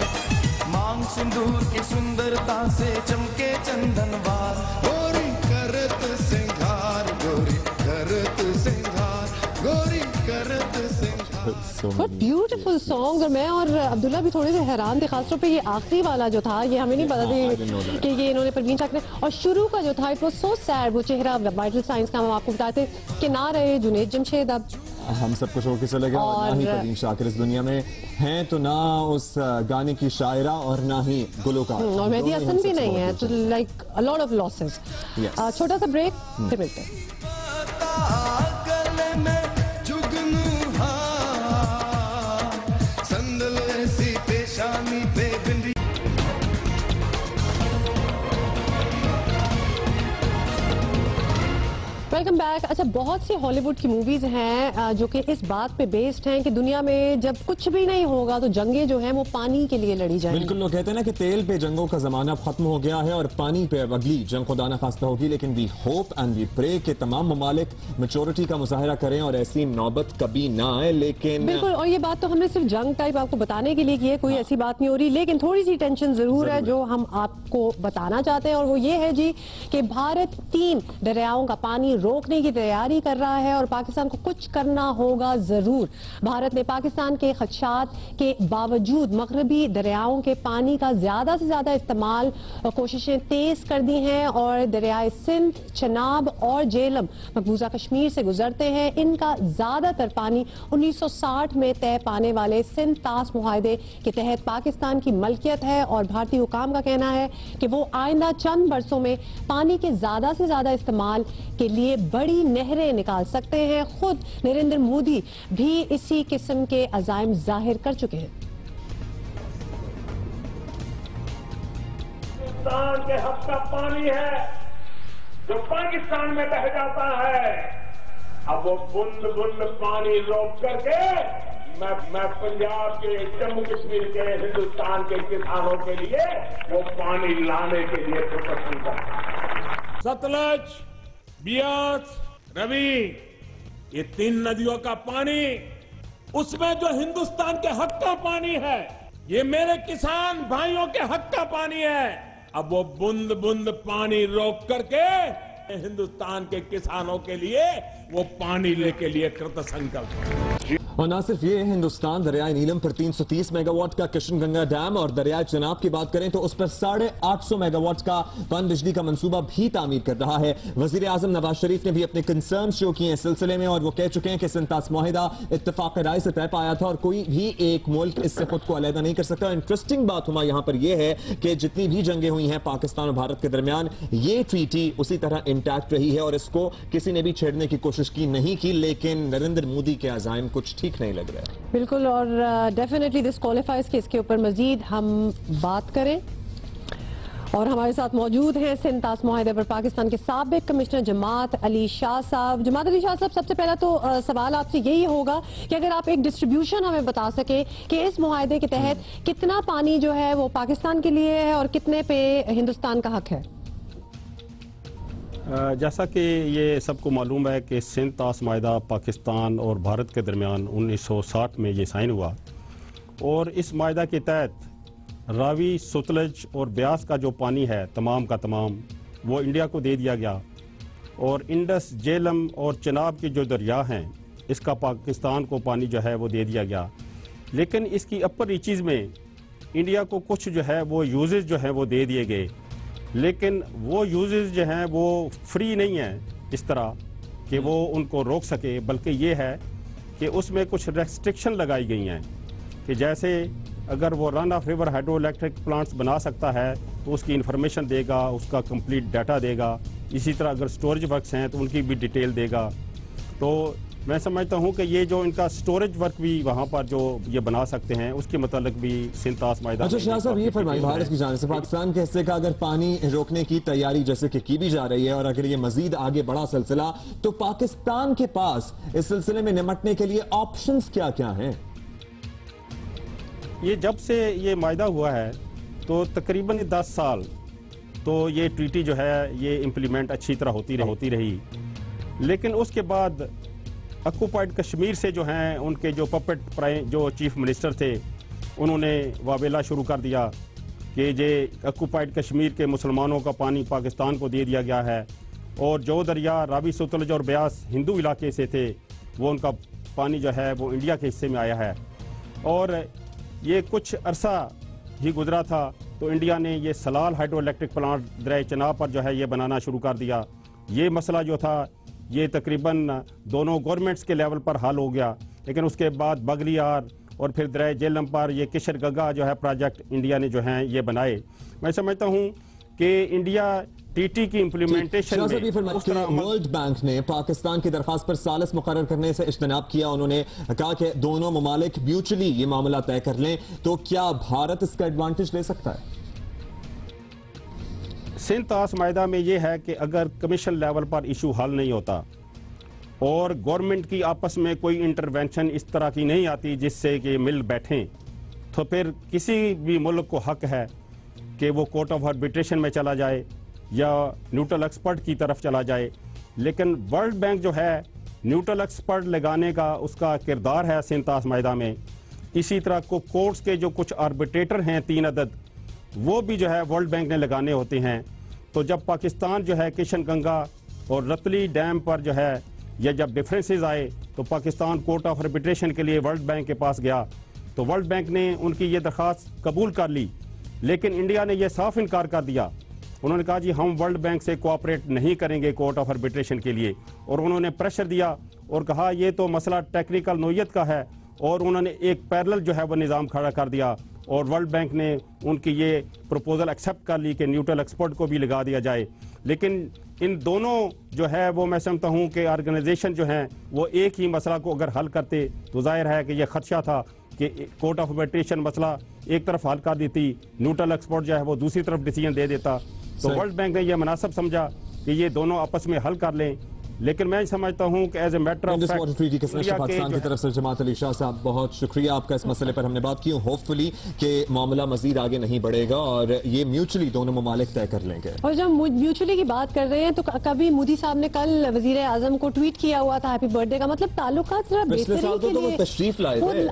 मांग सिंदूर की सुंदरता से चमके चंदन बाल, गोरी करत सिंगार, गोरी करत सिंगार, गोरी करत सिंगार। What beautiful song। और मैं और अब्दुल्ला भी थोड़े से हैरान थे, खासतौर पे ये आखिरी वाला जो था, ये हमें नहीं पता था कि ये इन्होंने परवीन शाकिर ने। और शुरू का जो था इट वाज सो सैड, वो चेहरा वाइटल साइंस का हम आपको बताते कि ना रहे जुनैद जमशेद अब हम सबको छोड़ के चले गए और ना ही परवीन शाकिर इस दुनिया में हैं, तो ना उस गाने की शायरा और ना ही गुलकार और मेहदी हसन भी नहीं है, तो like a lot of losses. छोटा सा ब्रेक, फिर मिलते हैं। गले में जुगनू हार, संदल ऐसी पेशानी पे बिंदी। Welcome back. अच्छा, बहुत सी हॉलीवुड की मूवीज हैं जो कि इस बात पे बेस्ड हैं कि दुनिया में जब कुछ भी नहीं होगा तो जंगें जो हैं वो पानी के लिए लड़ी जाएंगी। बिल्कुल, लोग कहते हैं ना कि तेल पे जंगों का जमाना खत्म हो गया है और पानी पे अब अगली जंग खुदा ना खास्ता होगी, लेकिन we hope and we pray कि तमाम ममालिक मैच्योरिटी का मुजाहरा करें और ऐसी नौबत कभी ना आए। लेकिन बिल्कुल, और ये बात तो हमने सिर्फ जंग टाइप आपको बताने के लिए की है, कोई ऐसी बात नहीं हो रही, लेकिन थोड़ी सी टेंशन जरूर है जो हम आपको बताना चाहते हैं, और वो ये है जी कि भारत 3 दरियाओं का पानी रोकने की तैयारी कर रहा है और पाकिस्तान को कुछ करना होगा जरूर। भारत ने पाकिस्तान के खदशात के बावजूद मगरबी दरियाओं के पानी का ज्यादा से ज्यादा इस्तेमाल कोशिशें तेज कर दी हैं और दरियाए सिंध, चनाब और जेलम मकबूजा कश्मीर से गुजरते हैं। इनका ज्यादातर पानी 1960 में तय पाने वाले सिंध तास मुआहदे के तहत पाकिस्तान की मलकियत है और भारतीय हुकाम का कहना है कि वो आइंदा चंद बरसों में पानी के ज्यादा से ज्यादा इस्तेमाल के लिए लिए बड़ी नहरें निकाल सकते हैं। खुद नरेंद्र मोदी भी इसी किस्म के अज़ाइम जाहिर कर चुके हैं। हिंदुस्तान के हक का पानी है जो पाकिस्तान में बह जाता है, अब वो बूंद बूंद पानी रोक करके मैं पंजाब के, जम्मू कश्मीर के, हिंदुस्तान के किसानों के लिए वो पानी लाने के लिए प्रदर्शन करता। सतलज, बियास, रवि, ये 3 नदियों का पानी, उसमें जो हिंदुस्तान के हक का पानी है, ये मेरे किसान भाइयों के हक का पानी है। अब वो बूंद बूंद पानी रोक करके हिंदुस्तान के किसानों के लिए वो पानी लेके लिए कृत संकल्प। और ना सिर्फ ये, हिंदुस्तान दरियाई नीलम पर 330 मेगावाट का किशनगंगा डैम और दरियाई चिनाब की बात करें तो उस पर 850 मेगावाट का पन बिजली का मंसूबा भी तामीर कर रहा है। वजीर आजम नवाज शरीफ ने भी अपने कंसर्न शो किए इस सिलसिले में और वो कह चुके हैं कि सिंतास मुआहिदा इत्तेफाक राय से तय पाया था और कोई भी एक मुल्क इससे खुद को अलहदा नहीं कर सकता। इंटरेस्टिंग बात हुआ यहां पर यह है कि जितनी भी जंगें हुई हैं पाकिस्तान और भारत के दरमियान, ये ट्रीटी उसी तरह इंटैक्ट रही है और इसको किसी ने भी छेड़ने की कोशिश की नहीं की, लेकिन नरेंद्र मोदी के अज़ाइम कुछ ठीक नहीं लग रहा है। बिल्कुल, और डेफिनेटली दिस क्वालिफाइज कि इसके ऊपर मजीद हम बात करें। और हमारे साथ मौजूद हैं सिंतास मुआहिदे पर पाकिस्तान के साबिक कमिश्नर जमात अली शाह साहब। जमात अली शाह साहब, सबसे पहला तो सवाल आपसे यही होगा कि अगर आप एक डिस्ट्रीब्यूशन हमें बता सके कि इस मुआहिदे के तहत कितना पानी जो है वो पाकिस्तान के लिए है और कितने पे हिंदुस्तान का हक है। जैसा कि ये सबको मालूम है कि सिंतास मुआहिदा पाकिस्तान और भारत के दरमियान 1960 में ये साइन हुआ और इस मुआहिदा के तहत रावी, सतलज और ब्यास का जो पानी है तमाम का तमाम वो इंडिया को दे दिया गया और इंडस, झेलम और चिनाब की जो दरिया हैं इसका पाकिस्तान को पानी जो है वो दे दिया गया। लेकिन इसकी अपर रीचेज़ में इंडिया को कुछ जो है वो यूजेस जो है वो दे दिए गए, लेकिन वो यूजेस जो हैं वो फ्री नहीं है इस तरह कि वो उनको रोक सके, बल्कि ये है कि उसमें कुछ रेस्ट्रिक्शन लगाई गई हैं कि जैसे अगर वो run of river hydro electric plants बना सकता है तो उसकी इंफॉर्मेशन देगा, उसका कंप्लीट डाटा देगा। इसी तरह अगर स्टोरेज वर्क्स हैं तो उनकी भी डिटेल देगा। तो मैं समझता हूँ कि ये जो इनका स्टोरेज वर्क भी वहाँ पर जो ये बना सकते हैं उसके मतलब भी सिंतास मुआहिदा। अच्छा शाह साहब, ये फरमाइए, भारत की जानिब से पाकिस्तान के हिस्से का अगर पानी रोकने की तैयारी जैसे कि की भी जा रही है और अगर ये मजीद आगे बढ़ा सिलसिला, तो पाकिस्तान के पास इस सिलसिले में निपटने के लिए ऑप्शंस क्या क्या हैं? ये जब से ये मुआहिदा हुआ है तो तकरीबन 10 साल तो ये ट्रीटी जो है ये इम्प्लीमेंट अच्छी तरह होती रही, लेकिन उसके बाद ऑक्युपाइड कश्मीर से जो हैं उनके जो पपेट जो चीफ मिनिस्टर थे उन्होंने वावेला शुरू कर दिया कि ये ऑक्युपाइड कश्मीर के मुसलमानों का पानी पाकिस्तान को दे दिया गया है और जो दरिया रावी, सतलज और ब्यास हिंदू इलाके से थे वो उनका पानी जो है वो इंडिया के हिस्से में आया है। और ये कुछ अरसा ही गुजरा था तो इंडिया ने ये सलाल हाइड्रो इलेक्ट्रिक प्लांट दरिया चिनाब पर जो है ये बनाना शुरू कर दिया। ये मसला जो था ये तकरीबन दोनों गवर्नमेंट्स के लेवल पर हल हो गया, लेकिन उसके बाद बगलियार और फिर दरिया झेलम पर ये किशनगंगा जो है प्रोजेक्ट इंडिया ने जो है ये बनाए। मैं समझता हूँ कि इंडिया टीटी की इम्प्लीमेंटेशन में वर्ल्ड बैंक ने पाकिस्तान की दरख्वास्त पर सालिस मुकर्रर करने से इज्तनाब किया। उन्होंने कहा कि दोनों ममालिक म्यूचुअली ये मामला तय कर लें, तो क्या भारत इसका एडवांटेज ले सकता है? सिंतास मुआहिदा में ये है कि अगर कमीशन लेवल पर इशू हल नहीं होता और गवर्नमेंट की आपस में कोई इंटरवेंशन इस तरह की नहीं आती जिससे कि मिल बैठें, तो फिर किसी भी मुल्क को हक है कि वो कोर्ट ऑफ आर्बिट्रेशन में चला जाए या न्यूट्रल एक्सपर्ट की तरफ चला जाए। लेकिन वर्ल्ड बैंक जो है न्यूट्रल एक्सपर्ट लगाने का उसका किरदार है सिंतास मुआहिदा में। इसी तरह को कोर्ट्स के जो कुछ आर्बिट्रेटर हैं 3 अदद, वो भी जो है वर्ल्ड बैंक ने लगाने होते हैं। तो जब पाकिस्तान जो है किशनगंगा और रतली डैम पर जो है या जब डिफरेंसेस आए तो पाकिस्तान कोर्ट ऑफ आर्बिट्रेशन के लिए वर्ल्ड बैंक के पास गया, तो वर्ल्ड बैंक ने उनकी ये दरख्वास्त कबूल कर ली, लेकिन इंडिया ने यह साफ इनकार कर दिया। उन्होंने कहा जी हम वर्ल्ड बैंक से कोऑपरेट नहीं करेंगे कोर्ट ऑफ आर्बिट्रेशन के लिए, और उन्होंने प्रेशर दिया और कहा ये तो मसला टेक्निकल नोयत का है, और उन्होंने एक पैरेलल जो है वो निज़ाम खड़ा कर दिया और वर्ल्ड बैंक ने उनकी ये प्रपोजल एक्सेप्ट कर ली कि न्यूट्रल एक्सपर्ट को भी लगा दिया जाए। लेकिन इन दोनों जो है वो मैं समझता हूँ कि ऑर्गेनाइजेशन जो हैं वो एक ही मसला को अगर हल करते तो जाहिर है कि ये खदशा था कि कोर्ट ऑफ आर्बिट्रेशन मसला एक तरफ हल कर देती, न्यूट्रल एक्सपर्ट जो है वो दूसरी तरफ डिसीजन दे देता। तो वर्ल्ड बैंक ने यह मुनासिब समझा कि ये दोनों आपस में हल कर लें, लेकिन मैं समझता हूं कि as a matter of fact Pakistan की तरफ से जमात अली शाह साहब बहुत शुक्रिया आपका, इस मसले पर हमने बात की। होपफुली कि मामला मजीद आगे नहीं बढ़ेगा और ये म्यूचुअली दोनों ममालिक तय कर लेंगे। और जब म्यूचुअली की बात कर रहे हैं तो कभी मोदी साहब ने कल वजीर आजम को ट्वीट किया हुआ था हैप्पी बर्थडे का, मतलब ताल्लुकात जरा बेहतरी के लिए तशरीफ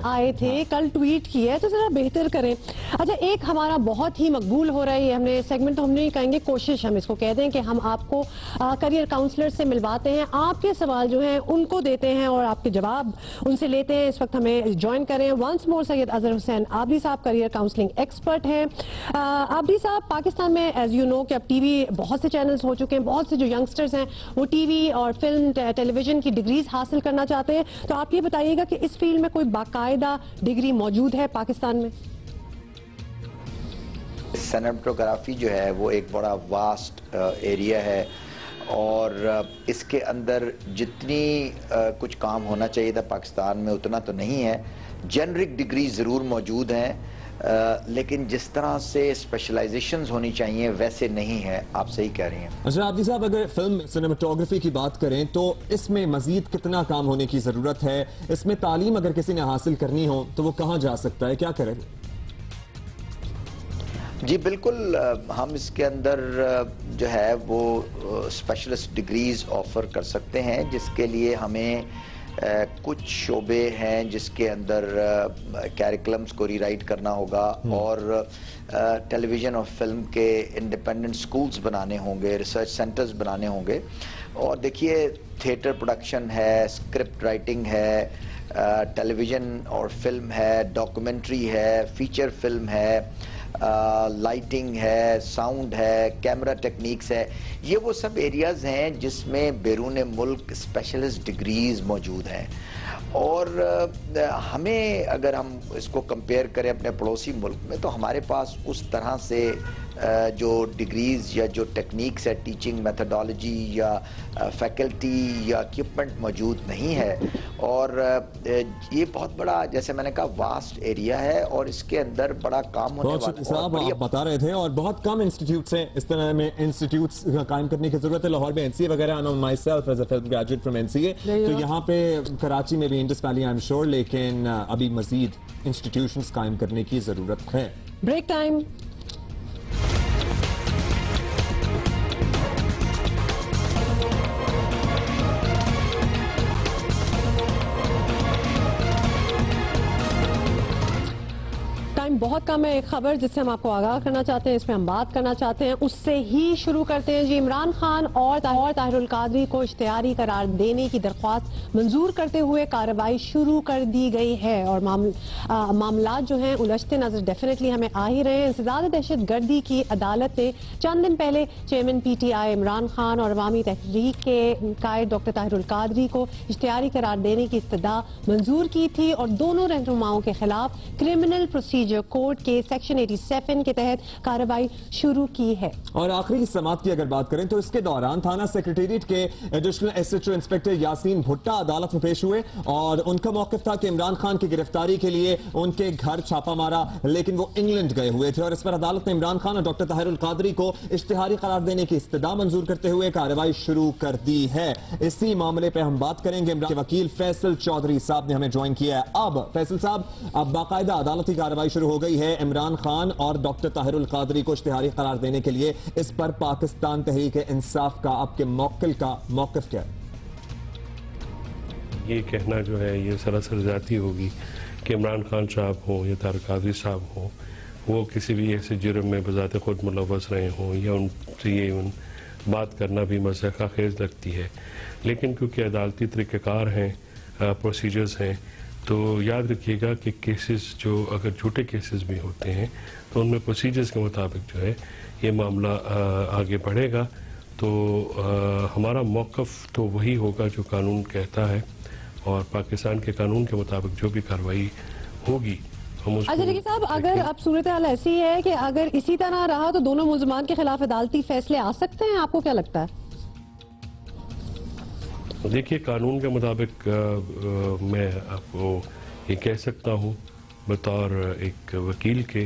आए थे, कल ट्वीट किया है तो जरा बेहतर करें। अच्छा, एक हमारा बहुत ही मकबूल हो रहा है, हमने सेगमेंट तो हम नहीं कहेंगे, कोशिश हम इसको कह दें कि हम आपको करियर काउंसलर से मिलवाते हैं, आपके सवाल जो हैं उनको देते हैं और आपके जवाब उनसे लेते हैं। इस वक्त हमें ज्वाइन करें वंस मोर सैयद अजहर हुसैन आबदी साहब, करियर काउंसलिंग एक्सपर्ट हैं। आबदी साहब, पाकिस्तान में एज यू नो कि अब टीवी बहुत से चैनल्स हो चुके हैं, बहुत से जो यंगस्टर्स हैं वो टीवी और फिल्म टेलीविजन की डिग्रीज हासिल करना चाहते हैं, तो आप ये बताइएगा कि इस फील्ड में कोई बाकायदा डिग्री मौजूद है पाकिस्तान में? सिनेमेटोग्राफी जो है वो एक बड़ा वास्ट एरिया है और इसके अंदर जितनी कुछ काम होना चाहिए था पाकिस्तान में उतना तो नहीं है। जेनरिक डिग्री ज़रूर मौजूद हैं, लेकिन जिस तरह से स्पेशलाइजेशंस होनी चाहिए वैसे नहीं है। आप सही कह रही हैं। अच्छा आबदी साहब, अगर फिल्म सिनेमेटोग्राफी की बात करें तो इसमें मजीद कितना काम होने की ज़रूरत है? इसमें तालीम अगर किसी ने हासिल करनी हो तो वो कहाँ जा सकता है, क्या करें? जी बिल्कुल, हम इसके अंदर जो है वो स्पेशलिस्ट डिग्रीज ऑफर कर सकते हैं, जिसके लिए हमें कुछ शोबे हैं जिसके अंदर कैरिकुलम्स को रीराइट करना होगा और टेलीविज़न और फिल्म के इंडिपेंडेंट स्कूल्स बनाने होंगे, रिसर्च सेंटर्स बनाने होंगे। और देखिए, थिएटर प्रोडक्शन है, स्क्रिप्ट राइटिंग है, टेलीविज़न और फिल्म है, डॉक्यूमेंट्री है, फीचर फिल्म है, लाइटिंग है, साउंड है, कैमरा टेक्निक्स है। ये वो सब एरियाज़ हैं जिसमें बैरून मुल्क स्पेशलिस्ट डिग्रीज मौजूद हैं। और हमें अगर हम इसको कंपेयर करें अपने पड़ोसी मुल्क में, तो हमारे पास उस तरह से जो डिग्रीज या जो टेक्निक्स है, टीचिंग मेथडोलॉजी या फैकल्टी या इक्विपमेंट मौजूद नहीं है। और ये बहुत बड़ा, जैसे मैंने कहा, वास्ट एरिया है और इसके अंदर बड़ा काम होने वाला है। साहब आप बता रहे थे, और बहुत कम इंस्टीट्यूट्स हैं, इस तरह में इंस्टीट्यूट्स कायम करने की जरूरत है। लाहौर में एनसीए वगैरह, I know myself as a film graduate from NCA, तो यहाँ पे कराची में भी, Indus valley I am sure, लेकिन अभी मजीद इंस्टीट्यूशंस कायम करने की जरूरत है। Break time. बहुत कम है। एक खबर जिससे हम आपको आगाह करना चाहते हैं, इस पे हम बात करना चाहते हैं, उससे ही शुरू करते हैं जी। इमरान खान और ताहिरुल कादरी को इश्तिहारी करार देने की दरख्वास्त मंजूर करते हुए कार्रवाई शुरू कर दी गई है और मामला जो हैं उलझते नजर डेफिनेटली हमें आ ही रहे हैं। इंसदाद दहशत गर्दी की अदालत ने चंद दिन पहले चेयरमैन PTI इमरान खान और अवामी तहरीक के कायद डॉक्टर ताहिरुल कादरी को इश्तिहारी करार देने की इस्तदा मंजूर की थी और दोनों रहनुमाओं के खिलाफ क्रिमिनल प्रोसीजर कोड के सेक्शन 87 के तहत कार्रवाई शुरू की है। और आखिरी समात की अगर बात करें तो इसके दौरान थाना सेक्रेटेरिएट के एडिशनल SHO इंस्पेक्टर यासीन भुट्टा अदालत में पेश हुए और उनका मौकिफ था कि इमरान खान की गिरफ्तारी के लिए उनके घर छापा मारा, लेकिन वो इंग्लैंड गए हुए थे और इस पर अदालत ने इमरान खान और डॉक्टर ताहिरुल कादरी को इश्तिहारी करार देने की इस्तदा मंजूर करते हुए कार्रवाई शुरू कर दी है। इसी मामले पर हम बात करेंगे। इमरान के वकील फैसल चौधरी साहब ने हमें ज्वाइन किया है। अब फैसल साहब, अब बाकायदा अदालती कार्रवाई शुरू हो गई है इमरान खान और डॉक्टर ताहिरुल कादरी को इश्तिहारी करार देने के लिए। इस पर पाकिस्तान तहरीक इंसाफ का, आपके मौकिल का मौकिफ क्या है? ये कहना जो है ये सरासर जाती होगी कि इमरान खान साहब हों या ताहिरुल कादरी साहब हों, वो किसी भी ऐसे जुर्म में बजाते खुद मुलव्वस रहे हों या उनसे ये बात करना भी मज़ाक़ खेज़ लगती है। लेकिन क्योंकि अदालती तरीक़ेकार हैं, प्रोसीजर्स हैं, तो याद रखिएगा कि केसेस जो अगर झूठे केसेस भी होते हैं तो उनमें प्रोसीजर्स के मुताबिक जो है ये मामला आगे बढ़ेगा। तो हमारा मौक़िफ़ तो वही होगा जो कानून कहता है और पाकिस्तान के कानून के मुताबिक जो भी कार्रवाई होगी हम उसको अच्छा देखिए साहब, अगर अब सूरत हाल ऐसी है कि अगर इसी तरह रहा तो दोनों मुल्जमान के खिलाफ अदालती फैसले आ सकते हैं, आपको क्या लगता है? देखिए, कानून के मुताबिक मैं आपको ये कह सकता हूँ बतौर एक वकील के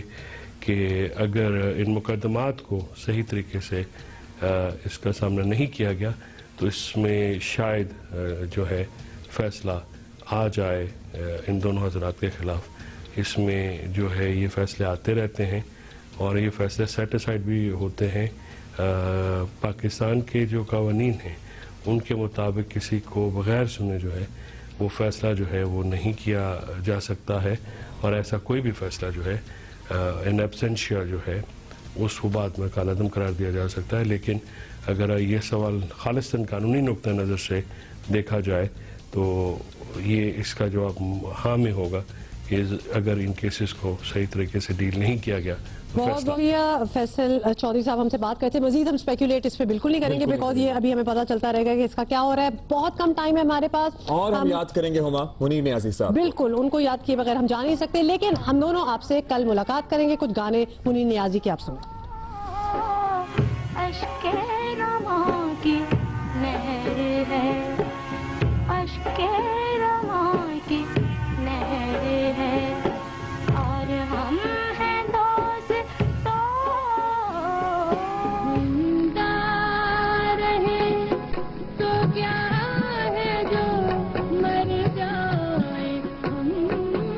कि अगर इन मुकदमात को सही तरीके से इसका सामना नहीं किया गया तो इसमें शायद जो है फैसला आ जाए इन दोनों हजरात के खिलाफ। इसमें जो है ये फैसले आते रहते हैं और ये फैसले सेटिसाइड भी होते हैं। पाकिस्तान के जो कानून हैं उनके मुताबिक किसी को बगैर सुने जो है वो फैसला जो है वो नहीं किया जा सकता है और ऐसा कोई भी फैसला जो है इन एब्सेंशिया जो है उसको बाद में कालादम करार दिया जा सकता है। लेकिन अगर ये सवाल खालिस्तान कानूनी नुक्ता नज़र से देखा जाए तो ये इसका जवाब हाँ में होगा कि अगर इन केसेस को सही तरीके से डील नहीं किया गया तो बहुत बढ़िया फैसल चौधरी साहब हमसे बात करते हैं। मजीद हम स्पेकुलेट इस पे बिल्कुल नहीं करेंगे बिकॉज ये अभी हमें पता चलता रहेगा कि इसका क्या हो रहा है। बहुत कम टाइम है हमारे पास और हम याद करेंगे हुमा मुनीर नियाज़ी साहब, बिल्कुल उनको याद किए बगैर हम जा नहीं सकते। लेकिन हम दोनों आपसे कल मुलाकात करेंगे, कुछ गाने मुनीर नियाज़ी के आप सुने।